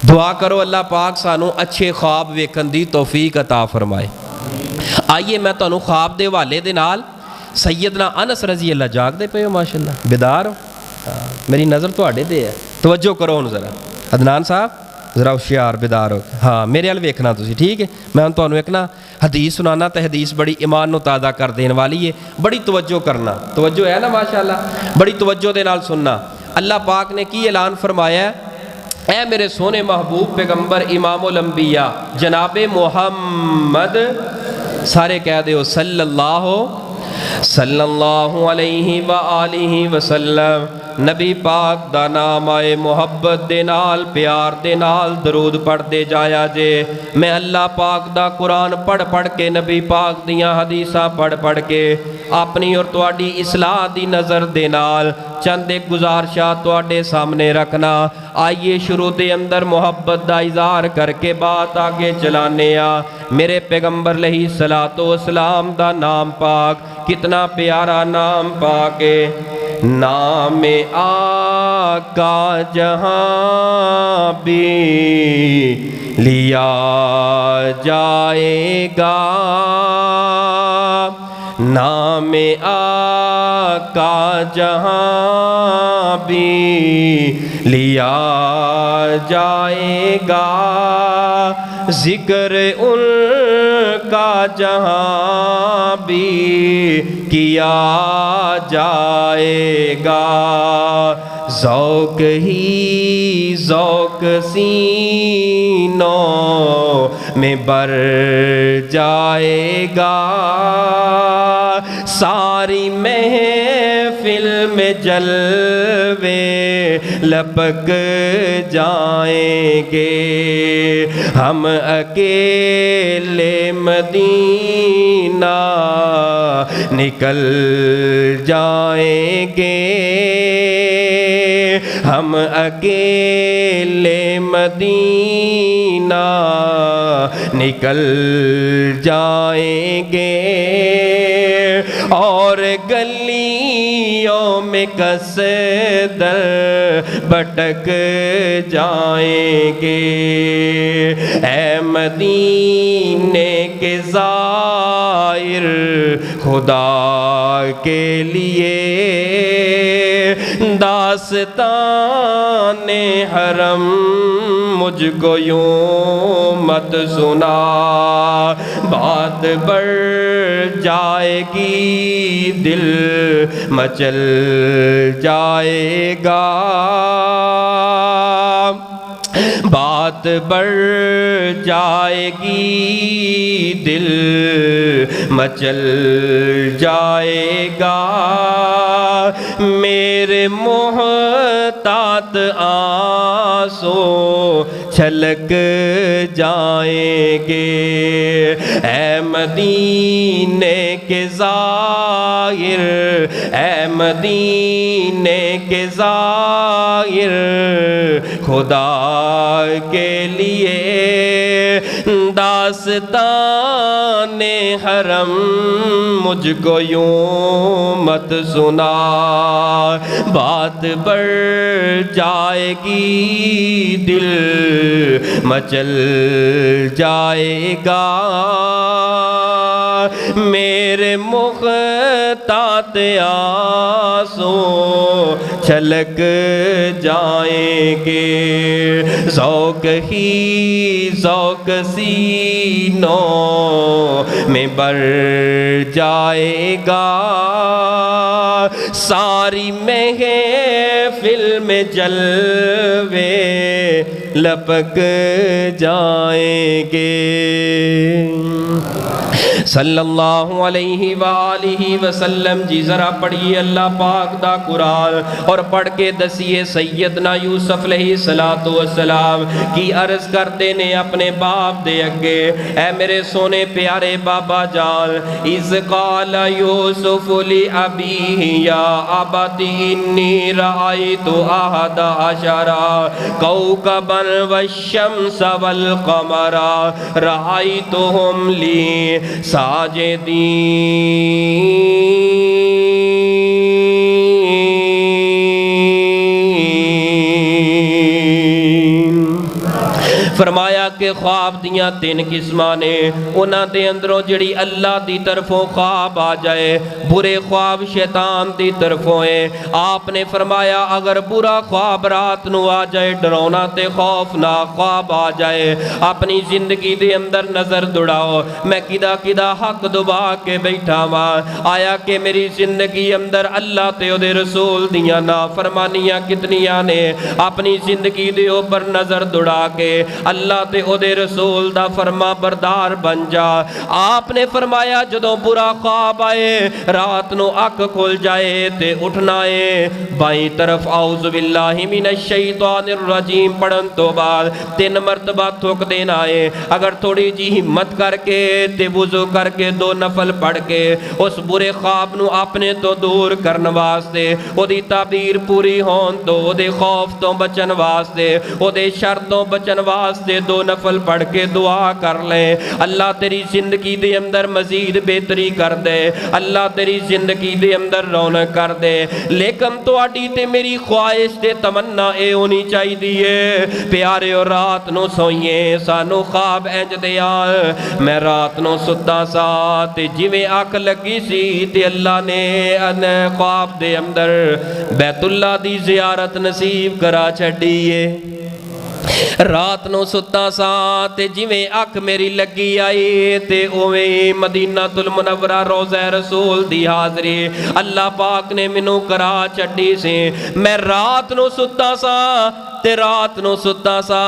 Speaker 1: दुआ करो अल्लाह पाक सानू अच्छे ख्वाब वेखन दी तौफीक अता फरमाए। आइए मैं तुहानू ख्वाब दे हवाले दे नाल सैयदना अनस रजी अल्लाह जागदे पे हो, माशाअल्लाह बेदार हो, मेरी नज़र तुहाडे ते है, तवज्जो करो हुण ज़रा। अदनान साहब ज़रा होशियार बेदार हो, हाँ मेरे वाल वेखना तुसीं, ठीक है। मैं हुण तुहानू एक ना हदीस सुनाना, तो हदीस बड़ी ईमान नू ताज़ा कर देने वाली है, बड़ी तवज्जो करना, तवज्जो है ना माशाअल्लाह, बड़ी तवज्जो दे नाल सुनना। अल्लाह पाक ने की ऐलान फरमाया है, ऐ मेरे सोने महबूब पैगंबर इमामुल अंबिया जनाबे मोहम्मद, सारे कह दो सल्लल्लाहु अलैहि व आलिहि वसल्लम, नबी पाक दा नाम आए मुहब्बत दे नाल, प्यार दे नाल दरूद पढ़ते जाया जे। मैं अल्लाह पाक दा कुरान पढ़ पढ़ के, नबी पाक दियाँ हदीसां पढ़ पढ़ के اپنی اور تواڈی اصلاح دی نظر دے نال چند ایک گزارشات تواڈے سامنے رکھنا. آئیے شروع دے اندر محبت دا اظہار کر کے بات آگے چلانے آ. میرے پیغمبر علیہ الصلوۃ والسلام دا نام پاک کتنا پیارا نام پاک ہے. نام آقا جہاں بھی لیا جائے گا, نام آقا جہاں بھی لیا جائے گا, ذکر ان کا جہاں بھی کیا جائے گا, ذوق ہی ذوق سینوں میں بر جائے گا, ساری محفل میں جلوے لپک جائیں گے, ہم اکیلے مدینہ نکل جائیں گے, ہم اکیلے مدینہ نکل جائیں گے, اور گلیوں میں کس در بھٹک جائیں گے, اے مدینے کے زائر خدا کے لیے داستان حرم مجھ کو یوں مت سنا, بات بڑھ جائے گی دل مچل جائے گا, بات بڑھ جائے گی دل مچل جائے گا, میرے محتاط آنسو چھلک جائیں گے, اے مدینے کے زائر, اے مدینے کے زائر خدا کے لیے داستان حرم مجھ کو یوں مت سنا, بات بڑھ جائے گی دل مچل جائے گا, میرے محتاط آنسو چھلک جائیں گے, ذوق ہی ذوق سینوں میں بر جائے گا, ساری محفل میں جلوے لپک جائیں گے. صلی اللہ علیہ وآلہ وسلم. جی ذرا پڑھیے اللہ پاک دا قرآن اور پڑھ کے دسیے سیدنا یوسف علیہ السلام کی عرض کرتے نے اپنے باپ دے اگے, اے میرے سونے پیارے بابا جان, اذ قال یوسف لأبیہ یا ابت انی رأیت احد عشر کوکبا والشمس والقمر رأیتہم لی ساجدین. فرمایا کہ خواب دیاں تین قسماں نے, انہاں دے اندروں جڑی اللہ دی طرفوں خواب آ جائے, برے خواب شیطان دی طرفوں ہیں. آپ نے فرمایا اگر برا خواب رات نو آ جائے, ڈرونا تے خوفناک خواب آ جائے, اپنی زندگی دے اندر نظر دوڑاؤ, میں کدا کدا حق دبا کے بیٹھا ماں, آیا کہ میری زندگی اندر اللہ تے او دے رسول دیاں نافرمانیاں کتنیاں نے, اپنی زندگی دے اوپر نظر دوڑا کے اللہ تے او دے رسول دا فرما بردار بن جا۔ آپ نے فرمایا جدوں برا خواب آئے رات نو اکھ کھل جائے تے اٹھنا ہے بائیں طرف اعوذ باللہ من الشیطان الرجیم پڑھن تو بعد 3 مرتبہ تھوک دینا ہے۔ اگر تھوڑی جی ہمت کر کے تے وضو کر کے 2 نفل پڑھ کے اس برے خواب نو اپنے تو دور کرن واسطے او دی تعبیر پوری ہون تو او دے خوف تو بچن واسطے او دے شر تو بچن واسطے 2 نفل پڑھ کے دعا کر لیں۔ اللہ تیری زندگی دے اندر مزید بہتری کر دے، اللہ تیری زندگی دے اندر رونق کر دے۔ لیکن تو آڈی تے میری خواہش تے تمنا اے ہونی چاہی دیئے پیارے اور رات نو سوئیے سانو خواب انج دیا میں رات نو ستا سا تے جویں آنکھ لگی سی تے اللہ نے خواب دے اندر بیت اللہ دی زیارت نصیب کرا چھڑیے۔ رات نو ستا سا تے جویں اکھ میری لگی آئی تے اویں مدینہ المنورہ روضہ رسول دی حاضری اللہ پاک نے منو کرا چھڑی سے۔ میں رات نو ستا سا تے رات نو ستا سا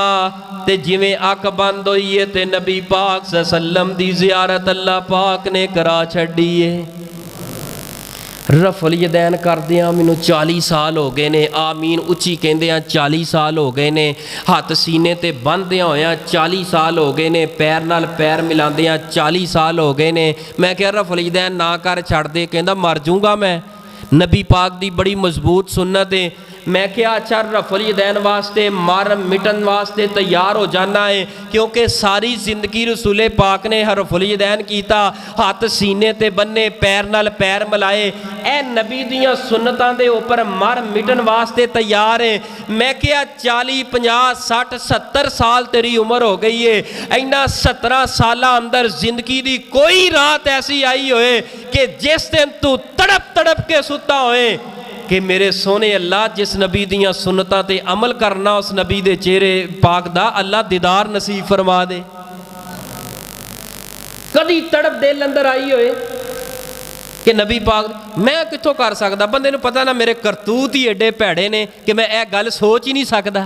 Speaker 1: تے جویں اکھ بند ہوئی تے نبی پاک صلی اللہ علیہ وسلم دی زیارت اللہ پاک نے کرا چھڑیے۔ رفع الیدین کر دیاں مینوں 40 سال ہو گئے نے، آمین اچھی کہندیاں 40 سال ہو گئے نے، ہاتھ سینے تے بندیاں ہویاں 40 سال ہو گئے نے، پیر نال پیر ملاندیاں 40 سال ہو گئے نے۔ میں کہا رفع الیدین نہ کر چھڑ دے، کہندا مر جوں گا میں، نبی پاک دی بڑی مضبوط سنت ہے۔ میں کہا اچھا رفع الیدین واسطے مار مٹن واسطے تیار ہو جانا ہے، کیونکہ ساری زندگی رسول پاک نے رفع الیدین کیتا، ہاتھ سینے تے بننے، پیر نال پیر ملائے، اے نبی دیاں سنتاں دے اوپر مار مٹن واسطے تیار ہیں۔ میں کہا 40 50 60 70 سال تیری عمر ہو گئی ہے، اینا 17 سالہ اندر زندگی دی کوئی رات ایسی آئی ہوئے کہ جس دن تو تڑپ تڑپ کے ستا ہوئے کہ میرے سونے اللہ جس نبی دیاں سنتاں تے عمل کرنا اس نبی دے چہرے پاک دا اللہ دیدار نصیب فرما دے۔ کدی تڑپ دل اندر آئی ہوئے کہ نبی پاک میں کتھوں کر سکدا، بندے نو پتہ نہ میرے کرتوت ہی ایڈے پیڑے نے کہ میں اے گل سوچ ہی نہیں سکدا۔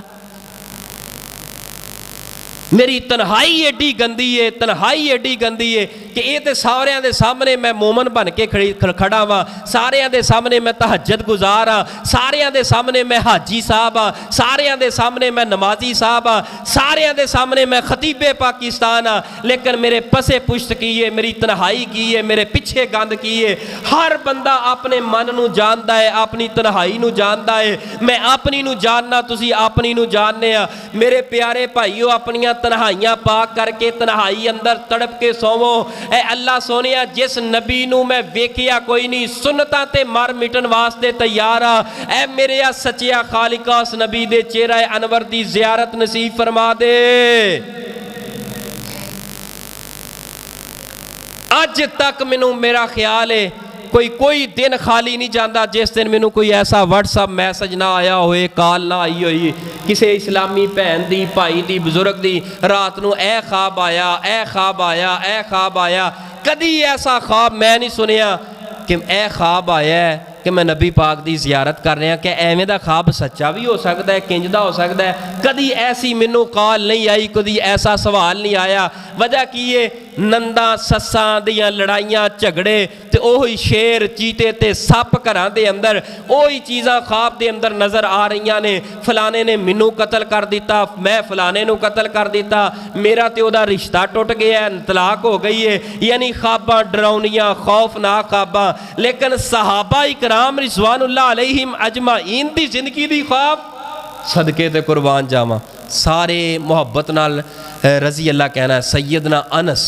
Speaker 1: میری تنہائی ایڈی گندی ہے، تنہائی ایڈی گندی ہے کہ یہ تے ساریاں دے سامنے میں مومن بن کے کھڑا ہاں، ساریاں دے سامنے میں تہجد گزار ہاں، ساریاں دے سامنے میں حاجی صاحب ہاں، ساریاں دے سامنے میں نمازی صاحب ہاں، ساریاں دے سامنے میں خطیب پاکستان ہاں، لیکن میرے پسے پشت کی ہے، میری تنہائی کی ہے، میرے پیچھے گند کی ہے۔ ہر بندہ اپنے من نو جاندا ہے، اپنی تنہائی نو جاندا ہے، میں اپنی نو جاننا، تسی اپنی نو جاننے ہاں۔ میرے پیارے بھائیو اپنیاں تنہائیاں پاک کر کے تنہائی اندر تڑپ کے سوو۔ اے اللہ سونیا جس نبی نو میں ویکھیا کوئی نہیں، سنتاں تے مر مٹن واسطے تیارا، اے میرے سچیا خالقہ اس نبی دے چہرہ انور دی زیارت نصیب فرما دے۔ اج تک منو میرا خیال ہے کوئی دن خالی نہیں جاندہ جس دن میں کوئی ایسا واٹس اپ میسج نہ آیا ہوئے، کال نہ آئی ہوئی کسی اسلامی بہن دی، بھائی دی، بزرگ دی، رات نو اے خواب آیا، اے خواب آیا، اے خواب آیا۔ کدی ایسا خواب میں نہیں سنیا کہ اے خواب آیا ہے کہ میں نبی پاک دی زیارت کر رہے ہیں، کہ ایویں دا خواب سچا بھی ہو سکتا ہے، کنجدہ ہو سکتا ہے۔ کدی ایسی منو کال نہیں آئی، کدی ایسا سوال نہیں آیا۔ وجہ کی ہے ننداں سساں دیاں لڑائیاں جھگڑے تے اوہی شیر چیتے تے سپ گھراں دے اندر اوہی چیزاں خواب دے اندر نظر آ رہیاں نے، فلانے نے منو قتل کر دیتا، میں فلانے نو قتل کر دیتا، میرا تے او دا رشتہ ٹوٹ گیا ہے، طلاق ہو گئی ہے، یعنی خواباں ڈراؤنیاں خوفناک خواباں۔ لیکن صحابہ اکرام رضوان اللہ علیہم اجمعین دی زندگی دی خواب صدقے تے قربان جاواں سارے محبت نال رضی اللہ کہنا ہے۔ سیدنا انس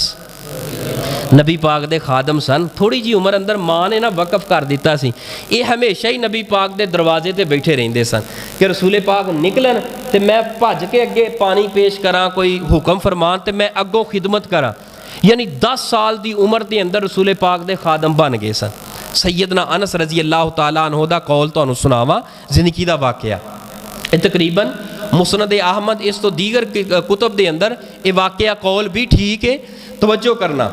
Speaker 1: نبی پاک دے خادم سن، تھوڑی جی عمر اندر ماں نے نا وقف کر دیتا سی، یہ ہمیشہ ہی نبی پاک دے دروازے تے بیٹھے رہندے سن کہ رسول پاک نکلن تے میں بھج کے اگے پانی پیش کراں، کوئی حکم فرمان تے میں اگوں خدمت کراں۔ یعنی 10 سال دی عمر دے اندر رسول پاک دے خادم بن گئے سن۔ سیدنا انس رضی اللہ تعالیٰ عنہ دا قول تانوں سناواں زندگی دا واقعہ۔ تقریباً مسند احمد اس تو دیگر کتب دے اندر یہ واقعہ قول بھی ٹھیک ہے، توجہ کرنا۔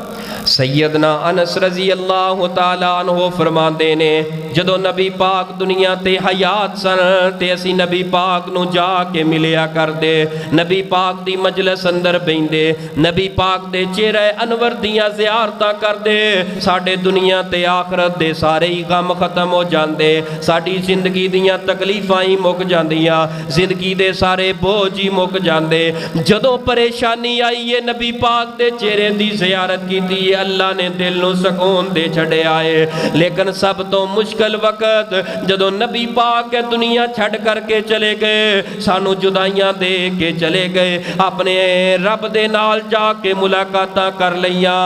Speaker 1: सैयदना अनस रजी अल्लाह तआला अन्हु फरमाते ने जदों नबी पाक दुनिया ते हयात सन ते असी नबी पाक नू जाके मिलिया करदे, नबी पाक दी मजलिस अंदर बहिंदे, नबी पाक दे चेहरे अनवर दियां ज़ियारतां करदे, साडे दुनिया ते आखरत दे सारे ही गम खत्म हो जांदे, साडी जिंदगी दियां तकलीफां ही मुक जांदियां, जिंदगी दे सारे बोझ ही मुक जांदे। जदों परेशानी आई है नबी पाक दे चेहरे दी ज़ियारत कीती, अल्लाह ने दिल नू सुकून दे छड़िया है। लेकिन सब तो मुश्किल वक्त जदों नबी पाक दुनिया छड़ करके चले गए, सानू जुदाइयां दे के चले गए, अपने रब दे नाल जाके मुलाकातां कर लईयां।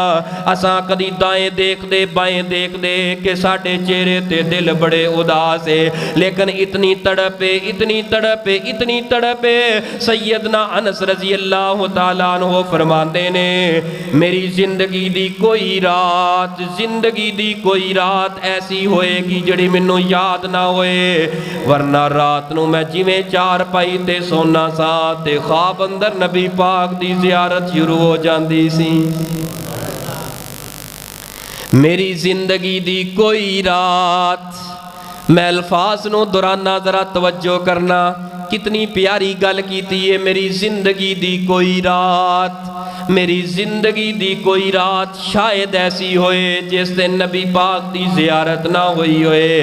Speaker 1: असां कदी दाएं देखदे बाएं देखदे कि साडे चेहरे ते दिल बड़े उदास है, लेकिन इतनी तड़प है, इतनी तड़प है, इतनी तड़प है। सैयदना अनस रजी अल्लाह तआला अन्हु फरमाते ने मेरी जिंदगी दी कोई रात, जिंदगी दी कोई रात ऐसी होएगी जिहड़ी मैनू याद ना होए, वरना रात नू मैं जिवें चार पाई ते सोना सा ते ख्वाब अंदर नबी पाक दी ज़ियारत शुरू हो जांदी सी। मेरी जिंदगी दी कोई रात, मैं अल्फाज नू दोहराना जरा तवज्जो करना, कितनी प्यारी गल कीती है। मेरी जिंदगी दी कोई रात, मेरी जिंदगी दी कोई रात शायद ऐसी होए जिस दिन नबी पाक दी ज़ियारत ना हुई होए।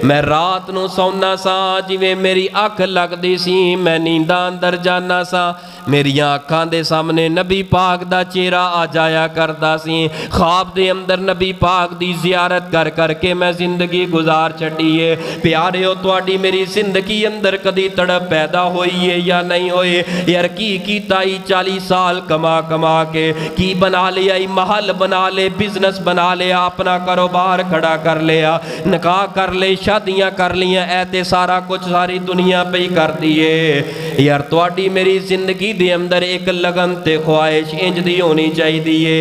Speaker 1: मैं रात नू सौना सा जिवें मेरी अख लगदी सी, मैं नींदा अंदर जाना सा, मेरियां अखां दे सामने नबी पाक दा चेहरा आ जाया करदा सी। ख्वाब दे अंदर नबी पाक दी ज़ियारत कर करके मैं जिंदगी गुजार छड्डी है। प्यारेओ तुहाडी मेरी जिंदगी अंदर कदी तड़प पैदा होई है या नहीं होए? यार की कीता 40 साल कमा कमा के की बना लिया, महल बना ले, बिजनेस बना लिया, अपना कारोबार खड़ा कर लिया, निकाह कर ले, शादियां कर लियां, ऐ ते सारा कुछ सारी दुनिया पे ही कर दिए। यार तुहाडी मेरी जिंदगी दे अंदर एक लगन ते ख्वाहिश इंज दी होनी चाहिए,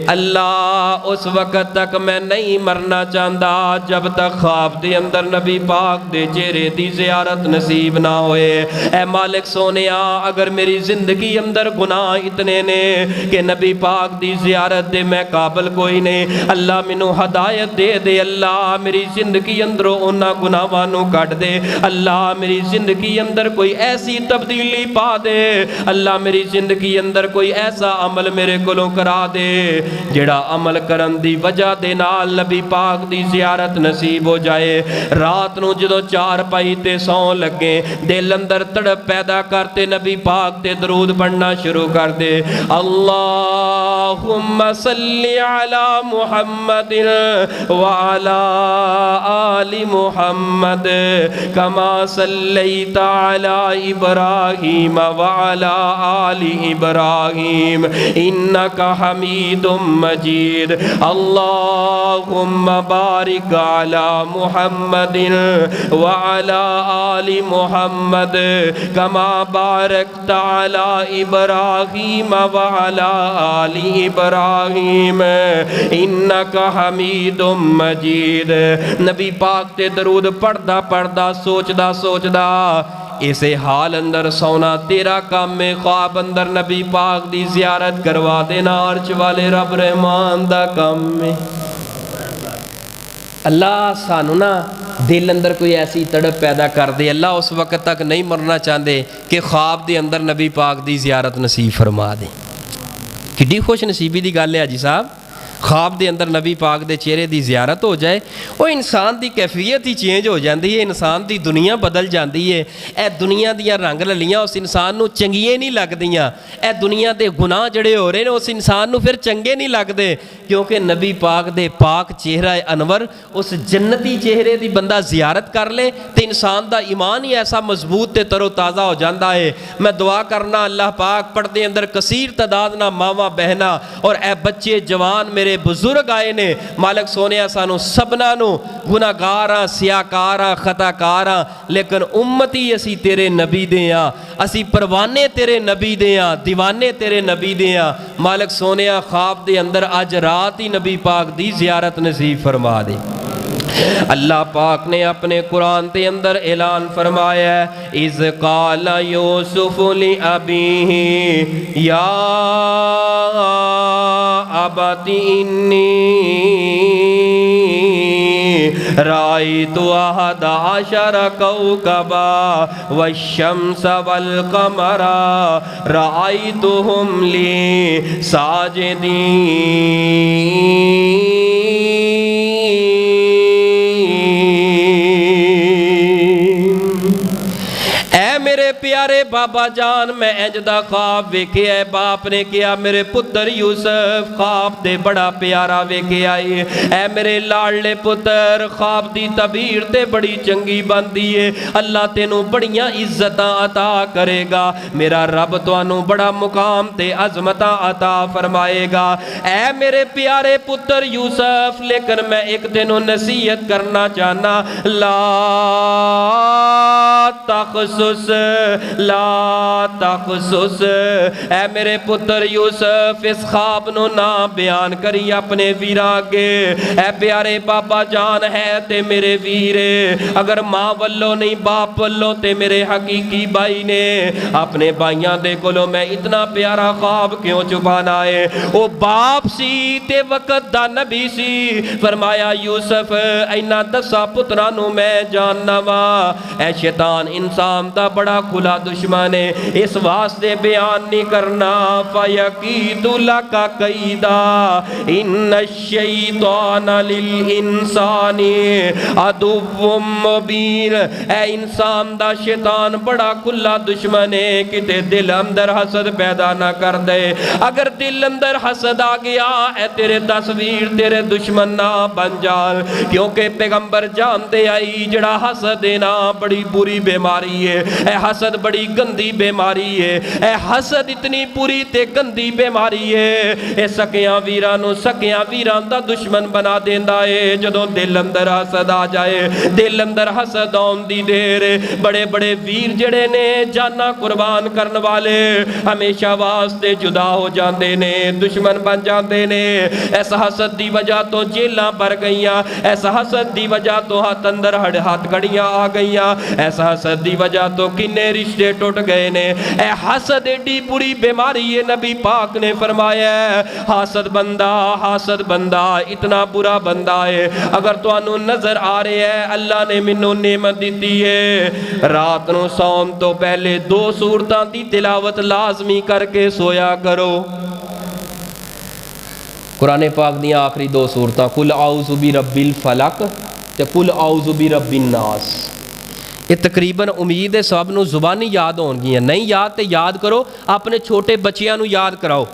Speaker 1: अल्लाह उस वक्त तक मैं नहीं मरना चाहता जब तक ख्वाब दे अंदर नबी पाक दे चेहरे दी ज़ियारत नसीब ना होए। ऐ मालिक सोनिया अगर मेरी जिंदगी अंदर गुनाह इतने ने कि नबी पाक दी ज़ियारत दे मैं काबिल कोई नहीं, अल्लाह मैनू हदायत दे दे, अल्लाह मेरी जिंदगी अंदरों उन्हां गुनाहां नू कट दे, अल्लाह मेरी जिंदगी अंदर कोई ऐसी तब्दीली पा दे, अल्लाह मेरी जिंदगी अंदर कोई ऐसा अमल मेरे कोलों करा दे जेड़ा अमल करन दी वजह दे नाल नबी पाक दी ज़ियारत नसीब हो जाए। रात नू जदों चार पाई ते सौं लगे, दिल अंदर तड़प पैदा करते नबी पाक ते दरूद पढ़ना शुरू कर दे, अल्लाहुम्मा सल्ली अला मुहम्मदिन व अला आलि मुहम्मद कमा सल्लैता अला इब्राहीम व अला आलि इब्राहीम इन्नका हमीदुम मजीद। अल्लाहुम्मा बारिक अला मुहम्मदिन व अला आलि मुहम्मद कमा बारकता अला इब्राहीम व अला आलि इब्राहीम इन्नका हमीदुम मजीद। नबी पाक ते दरूद पढ़दा पढ़दा सोचदा सोचदा इसे हाल अंदर सोना तेरा काम में, ख्वाब अंदर नबी पाक दी ज़ियारत करवा देना अर्श वाले रब रहमान दा काम में। अल्लाह सानू ना दिल अंदर कोई ऐसी तड़प पैदा कर दे, अल्लाह उस वक्त तक नहीं मरना चाहते कि ख्वाब दे अंदर नबी पाक दी ज़ियारत नसीब फरमा दे। किड्डी खुश नसीबी दी गल है जी साहब, ख्वाब दे अंदर नबी पाक दे चेहरे दी ज़ियारत हो जाए, वो इंसान दी कैफियत ही चेंज हो जाती है, इंसान दी दुनिया बदल जाती है। ए दुनिया दियां रंग ललियां उस इंसान नू चंगियां नहीं लगदियां, ए दुनिया दे गुनाह जड़े हो रहे ने उस इंसान नू फिर चंगे नहीं लगते, क्योंकि नबी पाक दे पाक चेहरा अनवर उस जन्नती चेहरे दी बंदा ज़ियारत कर ले तो इंसान दा ईमान ही ऐसा मजबूत ते तरोताज़ा हो जाता है। मैं दुआ करना अल्लाह पाक पढ़ते अंदर कसीर तादाद ना मावा बहना और ए बच्चे जवान मेरे बुजुर्ग आए ने, मालिक सोने सानू सबना नू गुनाहगारां सियाकारां खताकारां लेकिन उम्मती असी तेरे नबी दे आ, असी परवाने तेरे नबी दे आ, दीवाने तेरे नबी दे आ। मालिक सोने ख्वाब दे अंदर अज रात ही नबी पाक दी ज़ियारत नसीब फरमा दे। अल्लाह पाक ने अपने कुरान के अंदर ऐलान फरमाया है, इज़ काला यूसुफ लि अबीही या अबति इन्नी रायतु अहदा अशर कौकबा वश्शम्स वल कमरा रायतुहुम ली मेरे प्यारे बाबा जान मैं इंज दा ख्वाब वेखिया है। बाप ने कहा मेरे पुत्र यूसुफ ख्वाब दे बड़ा प्यारा वेखिया है। ऐ मेरे लाडले पुत्र ख्वाब दी तबीर ते बड़ी चंगी बनदी है। अल्लाह तेनू बड़ियां इज्जतां अता करेगा। मेरा रब तुहानू बड़ा मुकाम ते अजमतां अता फरमाएगा। ऐ मेरे प्यारे पुत्र यूसुफ लेकिन मैं एक तेनू नसीहत करना चाहना, ला तखसुस ला तखसुस, ऐ मेरे पुत्र यूसुफ इस ख्वाब नु ना बयान करी अपने वीरां अगे। ऐ प्यारे बाबा जान है ते मेरे वीरे, अगर मां वल्लों नहीं बाप वल्लों ते मेरे हकीकी भाई ने अपने भाइयों दे कोलों मैं इतना प्यारा ख्वाब क्यों छुपाना है। ओ बाप सी ते वक्त दा नबी सी, फरमाया यूसुफ इन्हां 10 पुत्रां नु मैं जानना वा। ऐ शैतान इंसान दा बड़ा खुला दुश्मन है, इस वास्ते बयान नहीं करना। फयकीदु लका कैदा इन्न शैतान लिल इंसानी अदुव्वुम मुबीन, ऐ इंसान दा शैतान बड़ा खुला दुश्मन है, किते दिल अंदर हसद पैदा ना कर दे। अगर दिल अंदर हसद आ गया है तेरे तस्वीर तेरे दुश्मन ना बन जान, क्योंकि पैगंबर जानते आई जड़ा हसद है ना बड़ी बुरी बीमारी है। ऐ हसद बड़ी गंदी बीमारी है। ऐ हसद इतनी बुरी ते गंदी बीमारी है, ए सकियां वीरां नू सकियां वीरां दा दुश्मन बना देंदा है। जदों दिल अंदर हसद आ जाए, दिल अंदर हसद आउण दी देर बड़े बड़े वीर जड़े ने जाना कुर्बान करन वाले हमेशा वास्ते जुदा हो जाते ने, दुश्मन बन जाते ने। इस हसद दी वजह तो जेलां भर गईयां, इस हसद दी वजह तो हाथ अंदर हाथ घड़ियां आ गईयां, इस हसद दी वजह तो किन्ने रिश्ते टुट गए ने। ऐ हसद एडी बुरी बीमारी है, नबी पाक ने फरमाया हासद बंदा इतना बुरा बंदा है। अगर तुहानू नजर आ रहा है अल्लाह ने मैनू नेमत दी है, रात नू सौन तो पहले 2 सूरतां दी तिलावत लाजमी करके सोया करो। कुरान पाक दी आखिरी 2 सूरतां कुल आउज़ु बि रब्बिल फलक ते कुल आउज़ु बि रब्बिन नास, ये तकरीबन उम्मीद है सब नू जुबानी याद होणगियां। नहीं याद तो याद करो, अपने छोटे बच्चियां नू याद कराओ।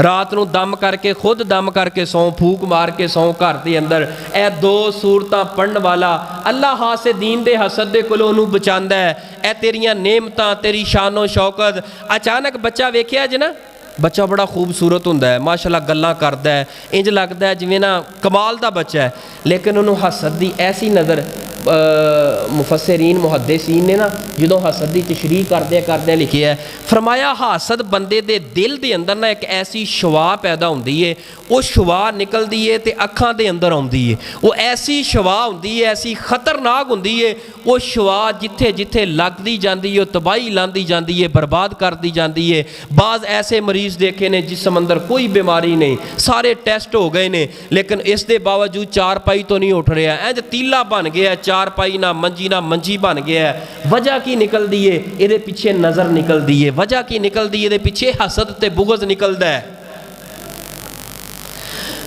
Speaker 1: रात नू दम करके खुद दम करके सौ फूक मार के सौ घर के अंदर ए 2 सूरतां पढ़न वाला अल्लाह हासिदीन दे हसद दे कोलों नू बचांदा है। ए तेरियां नेमतां तेरी शानो शौकत। अचानक बच्चा वेखिया जे ना, बच्चा बड़ा खूबसूरत हुंदा है, माशाअल्लाह गल्लां करदा है, इंज लगदा है जिवें ना कमाल दा बच्चा है, लेकिन उन्होंने हसद दी ऐसी नज़र मुफस्सिरीन मुहद्दिसीन ने ना जो हसद की तशरीह करदे लिखी है, फरमाया हसद बंदे दे दिल दे अंदर ना एक ऐसी शवा पैदा होंदी है, वो शवा निकलती है तो अखां दे अंदर आउंदी है। वो ऐसी शवा होंदी है, ऐसी खतरनाक होंदी है, वो शवा जिथे जिथे लगती जाती है तबाही लांदी जाती है, बर्बाद करती जाती है। बाज़ ऐसे मरीज़ देखे ने जिसम अंदर कोई बीमारी नहीं, सारे टेस्ट हो गए ने, लेकिन इस दे बावजूद चारपाई तो नहीं उठ रहा, इंज तीला बन गया, चारपाई ना मंजी बन गया है। वजह की निकलती है, ये पिछे नज़र निकलती है। वजह की निकलती है, ये पिछे हसद ते बुग़्ज़ निकलता है।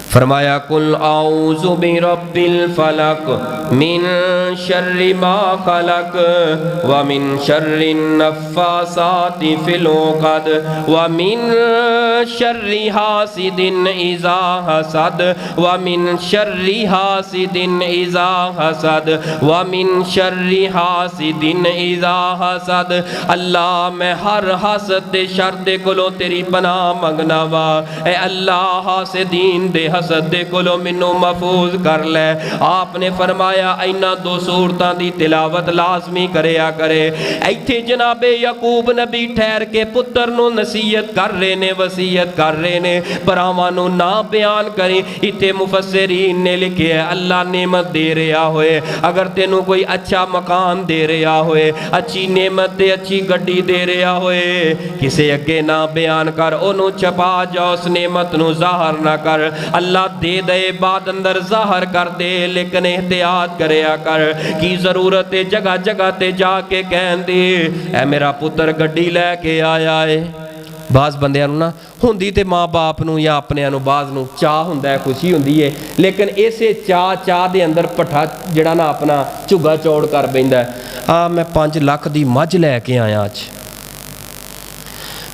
Speaker 1: फरमाया कुल आऊज़ु बिरब्बिल फलक मिन शर्रि मा खलक व मिन शर्रि नफ्फासाति फिल उक़द व मिन शर्रि हासिदिन इज़ा हसद व मिन शर्रि हासिदिन इज़ा हसद व मिन शर्रि हासिदिन इज़ा हसद। अल्लाह मैं हर हसद दे शर दे कोलों तेरी पनाह मंगना वा। ए अल्लाह हासिदीन दे हसद दे कोलों मैनू महफूज कर लै। आपने फरमाया इन्हां दो सूरतां दी तिलावत लाजमी करया करे। इत्थे जनाबे याकूब नबी ठहर के पुत्र नू नसीहत कर रहे ने, वसीयत कर रहे ने, भरावां नू ना बयान करी। इत्थे मुफस्सिरीन ने लिखिया अल्लाह नेमत दे रहा होए, अगर तेनू कोई अच्छा मकान दे रहा होए, अच्छी नेमत ते अच्छी गड्डी दे रहा होए, किसे अगे ना बयान कर, ओनू छपा जा, उस नेमत नू ज़ाहर ना कर। अल्लाह दे दे बाद अंदर ज़ाहर कर दे, लेकिन एहतियात करया कर। की जरूरत है जगह जगह ते जाके कहन दी ऐ मेरा पुत्र गड्डी लैके आया है। बाज़ बंदियां नूं ना हुंदी ते माँ बाप नूं या अपनिਆਂ ਨੂੰ बाज़ ਨੂੰ ਚਾਹ ਹੁੰਦਾ है, खुशी ਹੁੰਦੀ है, लेकिन इसे ਚਾਹ ਦੇ ਅੰਦਰ ਭੱਠਾ ਜਿਹੜਾ ਨਾ ਆਪਣਾ ਝੁੱਗਾ ਚੌੜ ਕਰ ਬੈਂਦਾ। ਆ ਮੈਂ 5 ਲੱਖ ਦੀ ਮੱਝ ਲੈ ਕੇ ਆਇਆ ਅੱਜ,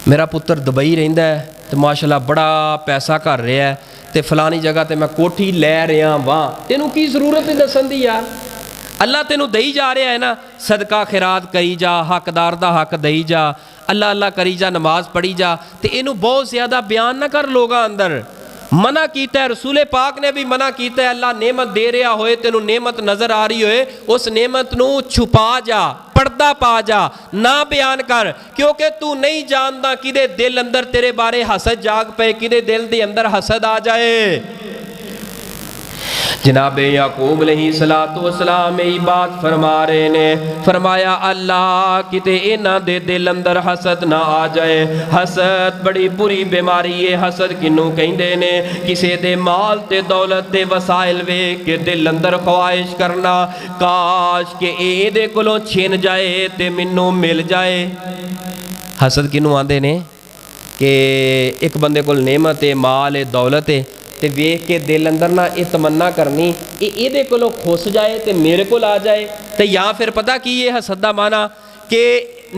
Speaker 1: मेरा पुत्र दुबई रहिंदा है तो माशाअल्लाह बड़ा पैसा कर रहा है, तो फलानी जगह ते मैं कोठी लै रहा वाह, तेनू की जरूरत है दसन दी यार। अल्लाह तेनू दई जा रहा है ना, सदका खैरात करी जा, हकदार दा हक दई जा, अल्लाह अल्लाह करी जा, नमाज पढ़ी जा, तो इनू बहुत ज़्यादा बयान ना कर लोगां अंदर। मना कीता है, रसूले पाक ने भी मना कीता है। अल्लाह नेमत दे रहा होए, तेनू नेमत नज़र आ रही होए, उस नेमत नू छुपा जा, पर्दा पा जा, ना बयान कर, क्योंकि तू नहीं जानता किदे दिल अंदर तेरे बारे हसद जाग पे, किदे दिल दे अंदर हसद आ जाए। जनाबे याकूब अलैहिस्सलाम यही बात फरमा रहे ने, फरमाया अल्लाह किते इन्हां दे दिल अंदर हसद ना आ जाए। हसद बड़ी बुरी बीमारी है। हसद किनू कहिंदे ने? किसे दे माल ते दौलत ते वसाइल वेख के दिल अंदर ख्वाहिश करना, काश के इहदे कोलों छिन जाए ते मैनू मिल जाए। हसद किनू आंदे ने? कि एक बंदे कोल नेमत है, माल है, दौलत है, ते वेख के दिल अंदर ना ये तमन्ना करनी ये कोलों खुस जाए तो मेरे को आ जाए। तो या फिर पता की ये हसद दा माना कि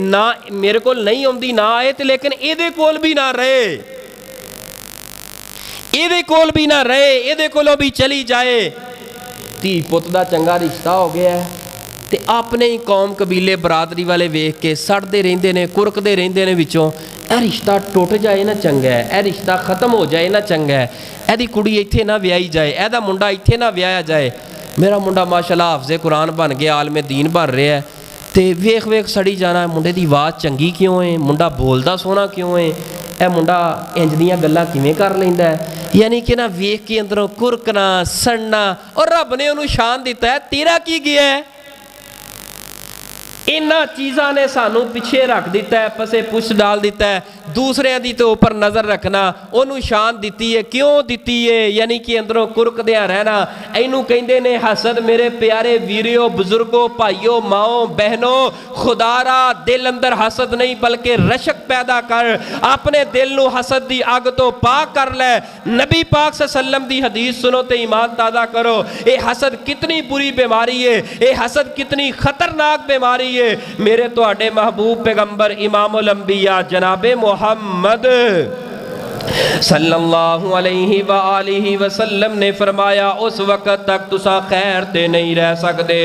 Speaker 1: ना मेरे को नहीं आती ना आए, तो लेकिन ये कोल भी ना रहे, ये कोल भी ना रहे, ये कोलों भी चली जाए। धी पुत दा चंगा रिश्ता हो गया है, तो अपने ही कौम कबीले बरादरी वाले वेख के सड़ते रहते हैं, कुरकते रहते हैं विचों, यह रिश्ता टुट जाए ना चंगा है, यह रिश्ता खत्म हो जाए ना चंगा है, यदी कुड़ी इत्थे ना व्याही जाए, यदा मुंडा इत्थे ना व्याया जाए। मेरा मुंडा माशाअल्लाह हाफिज़े कुरान बन गया, आलमे दीन बन रहा है, तो वेख वेख सड़ी जाना मुंडे की आवाज़ चंगी क्यों है, मुंडा बोलदा सोहना क्यों है, यह मुंडा इंज दियां गल्लां किवें कर लैंदा है। यानी कि ना वेख के अंदरों कुरकना सड़ना, और रब ने उन्होंने शान दिता है, तेरा की गया है। इन्हां चीज़ों ने सानू पिछे रख दिता है, पसे पुछ डाल दिता है। दूसरिਆਂ ਦੀ तो ऊपर नज़र रखना, उन्होंने शान दी है, क्यों दी है? यानी कि अंदरों कुरकदियां रहना। इनू कहते ने हसद। मेरे प्यारे वीरियो, बुजुर्गों, भाइयों, माओ, बहनों, खुदारा दिल अंदर हसद नहीं बल्कि रशक पैदा कर, अपने दिल नू हसद दी अग तो पाक कर लै। नबी पाक सल्लम दी हदीस सुनो तो ईमान ताज़ा करो। ये हसद कितनी बुरी बीमारी है, ये हसद कितनी खतरनाक बीमारी है। मेरे तुहाडे महबूब पैगंबर इमामुल अंबिया जनाबे मोहम्मद सल्लल्लाहु अलैहि व आलिहि वसल्लम ने फरमाया, उस वक़्त तक तुसा खैर ते नहीं रह सकते,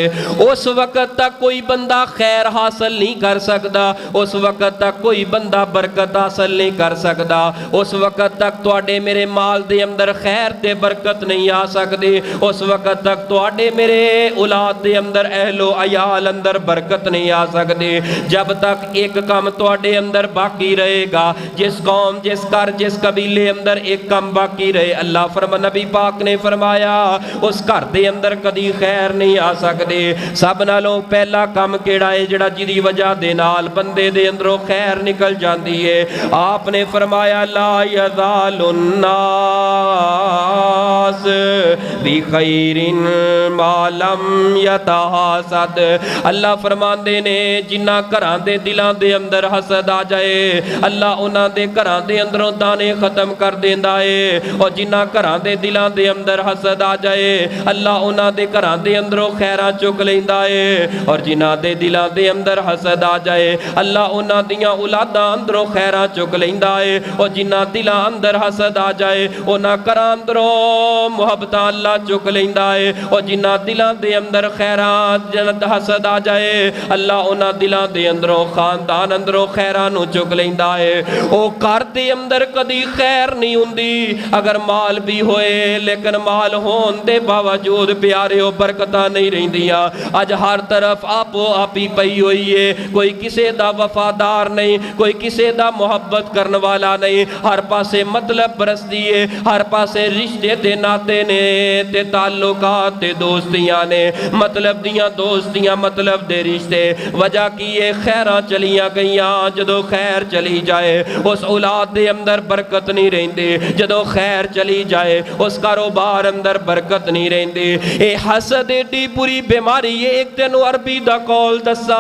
Speaker 1: उस वक़्त तक कोई बंदा खैर हासिल नहीं कर सकता, उस वक़्त तक कोई बंदा बरकत हासिल नहीं कर सकता, उस वक़्त तक तुहाडे मेरे माल दे अंदर खैर ते बरकत नहीं आ सकती, उस वक़्त तक तुहाडे मेरे औलाद दे अंदर अहलो अयाल अंदर बरकत नहीं आ सकती, जब तक एक काम तुहाडे अंदर बाकी रहेगा। जिस कौम, जिस घर, जिस कबीले अंदर एक कम बाकी रहे, अल्लाह फरमा नबी पाक ने फरमाया उस घर दे अंदर कदी खैर नहीं आ सकती। सब नालों पहला काम केड़ा है जिहड़ा जिहदी वजह दे नाल बंदे दे अंदरों खैर निकल जाती है? आपने फरमाया ला यज़ालुन नास बि खैरिन मा लम यतहासद। अल्लाह फरमांदे ने जिन्ना घरां दे दिलां दे अंदर हसद आ जाए, अल्लाह उन्हां दे घरां दे अंदरों दाने खत्म कर देंदा है, और जिन्ना घरां दे दिलां दे अंदर हसद आ जाए, अल्लाह उन्हां दे घरां दे अंदरों खैरां चुक लैंदा है, और जिन्हां दे दिलां दे अंदर हसद आ जाए, अल्लाह उन्हां दियां औलादां अंदरों खैरां चुक लैंदा है, और जिन्हां दिलां अंदर हसद आ जाए उन्हां घरां अंदरों मुहब्बतां अल्लाह चुक लैंदा है, और जिन्हां दिलां दे अंदर खैरां जन्नत हसद आ जाए, अल्लाह उन्हां दिलां दे अंदरों खानदान अंदरों खैरां नूं चुक लैंदा है। ओ घर दे अंदर कदी खैर नहीं हुंदी। अगर माल भी होए लेकिन माल होने दे बावजूद प्यारे बरकत नहीं रहिंदियां। अज हर तरफ आपो आपी पई हुई है, कोई किसे दा वफादार नहीं, कोई किसे दा मुहब्बत करने वाला नहीं। हर पासे मतलब बरसदी है, हर पासे रिश्ते ते नाते ने ते ताल्लुकात ते दोस्तियां ने, मतलब दियां दोस्तियां मतलब दे रिश्ते। वजह की है खैरां चलियां गईयां। जदों खैर चली जाए उस औलाद दे अंदर बरकत नहीं रहिंदी, जदों खैर चली जाए उस कारोबार अंदर बरकत नहीं रहिंदी। ए हसद एडी बुरी बीमारी है। एक तेनू अरबी दा कौल दसा,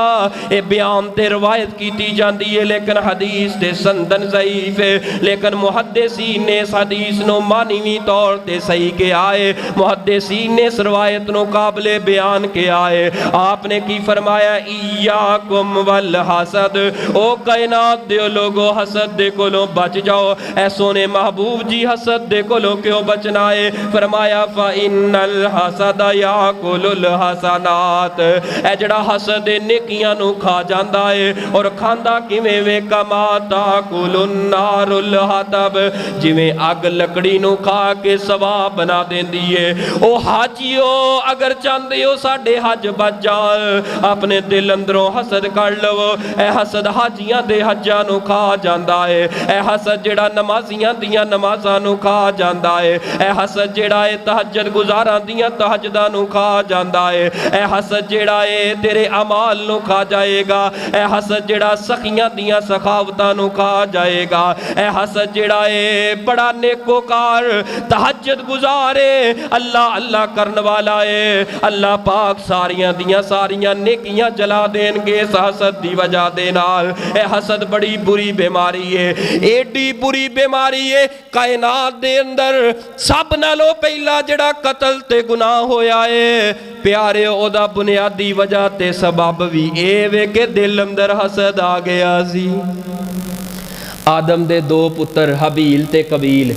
Speaker 1: ए बयान ते रवायत कीती जांदी है लेकिन हदीस दे संदन ज़ईफ है। लेकिन मुहद्दिसीन ने इस हदीस नो मानवी तौर ते सही किया है, मुहद्दिसीन ने इस रवायत नो काबिले बयान किया है। आपने की फरमाया, इय्याकुम वल हसद, ओ कायनात दे लोगो हसद दे कोलों बच जाओ। ऐ सोने महबूब जी हसद दे कोलों क्यों बचना है? फरमाया फ इन्नल हसद याकुलुल हसनात, ऐ जड़ा हसद नेकियां नू खा जांदा है। और खांदा किवें वे? कमा ताकुलुन नारुल हतब, जिवें अग लकड़ी नू खा के सवाब बना देंदी है। ओ हाजियो अगर चाहते हो साडे हज बच जान, अपने दिल अंदरों हसद कर लवो। ऐ हसद हाजियां दे हज्जां नू खा जांदा है। ऐ हसद जेड़ा नमाजियां दियां नमाज़ां नू खा जांदा है। ऐ हसद जेड़ा है तहज्जुद गुज़ारां दियां तहज्जुदां नू खा जांदा है। ऐ हसद जेड़ा है तेरे अमाल नू खा जाएगा। ऐ हसद जेड़ा सखियां दियां सखावतां नू खा जाएगा। ऐ हसद जेड़ा है बड़ा नेकोकार तहज्जुद गुज़ारे अल्लाह अल्लाह करने वाला है, अल्लाह पाक सारियां दियां सारियां नेकियां जला देंगे इस हसद दी वजह दे नाल। ए हसद बड़ी बुरी बीमारी है, एडी बुरी बीमारी है। कायनात दे अंदर सब नालों पहला जड़ा कतल ते गुनाह होया है प्यारे, ओदा बुनियादी वजह ते सबब भी ए वे के दिल अंदर हसद आ गया सी। आदम दे दो पुत्र हबील ते कबील,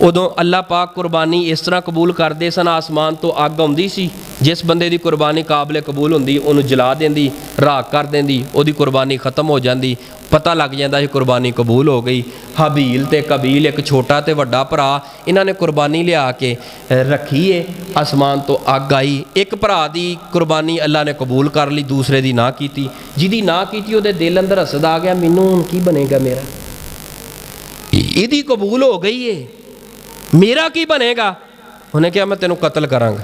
Speaker 1: उदों अल्लाह पाक कुर्बानी इस तरह कबूल करते सन, आसमान तो अग आउंदी सी, जिस बंदे दी कुर्बानी काबिल कबूल हुंदी उन्होंने जला देंदी, राख कर देंदी, उहदी कुर्बानी खत्म हो जाती, पता लग जाता कुर्बानी कबूल हो गई। हबील ते कबील एक छोटा ते वड्डा भरा, इन्होंने कुर्बानी लिया के रखी है, आसमान तो अग आई। एक भरा दी कुर्बानी अल्लाह ने कबूल कर ली, दूसरे दी ना कीती। जिहदी ना कीती उहदे दिल अंदर हसद आ गया, मैनू हुण की बनेगा, मेरा इहदी कबूल हो गई है, मेरा की बनेगा। उन्हें क्या मैं तेनों कतल करांगा।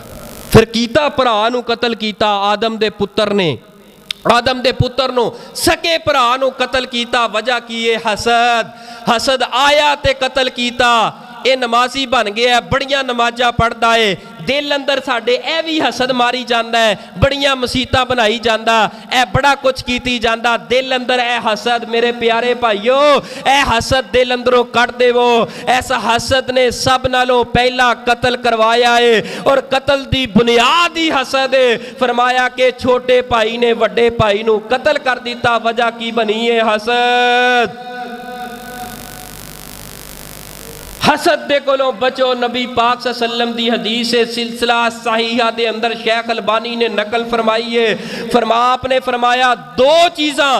Speaker 1: फिर कीता भरा नू कतल कीता। आदम दे पुत्र ने आदम दे पुत्र नो सके भरा नू कतल कीता। वजह की है हसद। हसद आया ते कतल कीता। ये नमाजी बन गया, बड़ियां नमाजा पढ़ता है, दिल अंदर साडे ए भी हसद मारी जाता है, बड़ियां मसीता बनाई जाता, ए बड़ा कुछ कीती जाता, दिल अंदर ए हसद। मेरे प्यारे भाईओ ए हसद दिल अंदरों कट देवो। इस हसद ने सब नालों पहला कतल करवाया है और कतल दी बुनियाद ही हसद है। फरमाया कि छोटे भाई ने वड्डे भाई नू कतल कर दिता। वजह की बनी है? हसद। हसद दे कोलों बचो। नबी पाक सल्लल्लाहु अलैहि वसल्लम दी हदीस है, सिलसिला सहीहा दे अंदर शेख अलबानी ने नकल फरमाई है। आपने फरमाया दो चीज़ां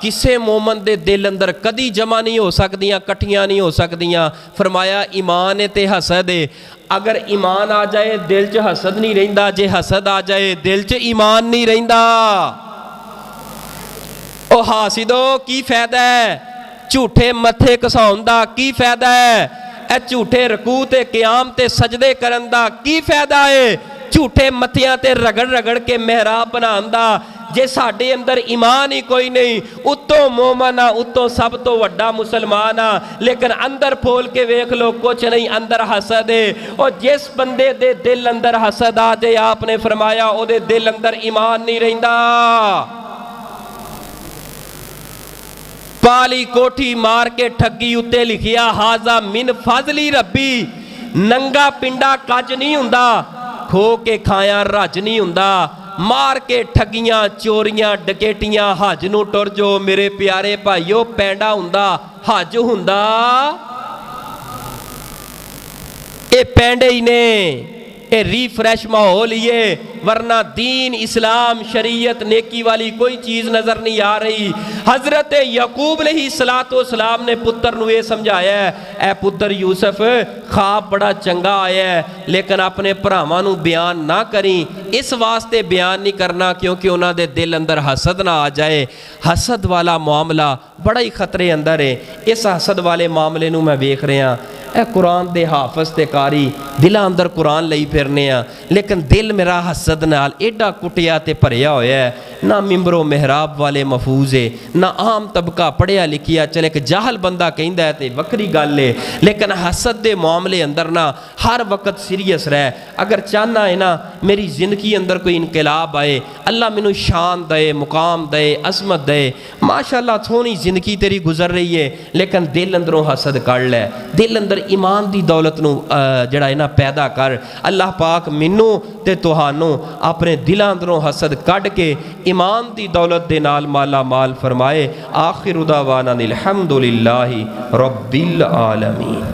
Speaker 1: किसे मोमन दे दिल अंदर कदी जमा नहीं हो सकदियां, कट्ठियां नहीं हो सकदियां। फरमाया ईमान है ते हसद है। अगर ईमान आ जाए दिल च हसद नहीं रहिंदा, जे हसद आ जाए दिल च ईमान नहीं रहिंदा। ओ हासिदो की फायदा है झूठे मथे घसाउण दा, की फायदा है ए झूठे रकू ते क़याम ते सजदे करन दा, की फायदा है झूठे मथियां ते रगड़ रगड़ के मेहराब बनाउण दा। जे साडे अंदर ईमान ही कोई नहीं, उत्तों मोमन आ, उत्तों सब तो वड्डा मुसलमान आ, लेकिन अंदर फोल के वेख लो कुछ नहीं, अंदर हसद है। और जिस बंदे दे दिल अंदर हसद आ जाए, आपने फरमाया ओदे दिल अंदर ईमान नहीं रहिंदा। पाली कोठी मार के ठगी उत्ते लिखिया हाजा मिन फजली रब्बी। नंगा पिंडा कज नहीं हुंदा, खो के खाया रज नहीं हुंदा। मार के ठगियां चोरियां डकैतियां हज नू टुर जो। मेरे प्यारे भाईओ पैंडा हुंदा हज हुंदा, ये पैंडे ही ने। ریفریش ماحول یہ، ورنہ دین اسلام شریعت نیکی والی کوئی چیز نظر نہیں آ رہی۔ حضرت یعقوب علیہ السلام نے پتر نو یہ سمجھایا ہے، اے پتر یوسف خواب بڑا چنگا آیا ہے لیکن اپنے بھراواں نو بیان نہ کریں، اس واسطے بیان نہیں کرنا کیونکہ انہاں دے دل اندر حسد نہ آ جائے۔ حسد والا معاملہ بڑا ہی خطرے اندر ہے۔ اس حسد والے معاملے نو میں ویکھ رہا، اے قرآن دے حافظ تے قاری دلاں اندر قرآن لئی پھرنے ہاں لیکن دل میرا حسد نال ایڈا کٹیا تے بھریا ہویا ہے، نہ ممبر و محراب والے محفوظ ہے، نہ عام طبقہ پڑھیا لکھیا چلے کہ جاہل بندہ کہندا ہے تے وکری گل ہے، لیکن حسد دے معاملے اندر نہ ہر وقت سیریس رہ۔ اگر چاہنا ہے نا میری زندگی اندر کوئی انقلاب آئے، اللہ مینوں شان دے، مقام دے، عظمت دے، ماشاءاللہ سونی زندگی تیری گزر رہی ہے لیکن دل اندروں حسد کر لے، دل اندر ایمان دی دولت نو جڑا ہے نا پیدا کر۔ اللہ پاک منوں تے تہانوں اپنے دلاں اندروں حسد کڈ کے ایمان دی دولت دے نال مالا مال فرمائے۔ آخر دعوانا الحمدللہ رب العالمین۔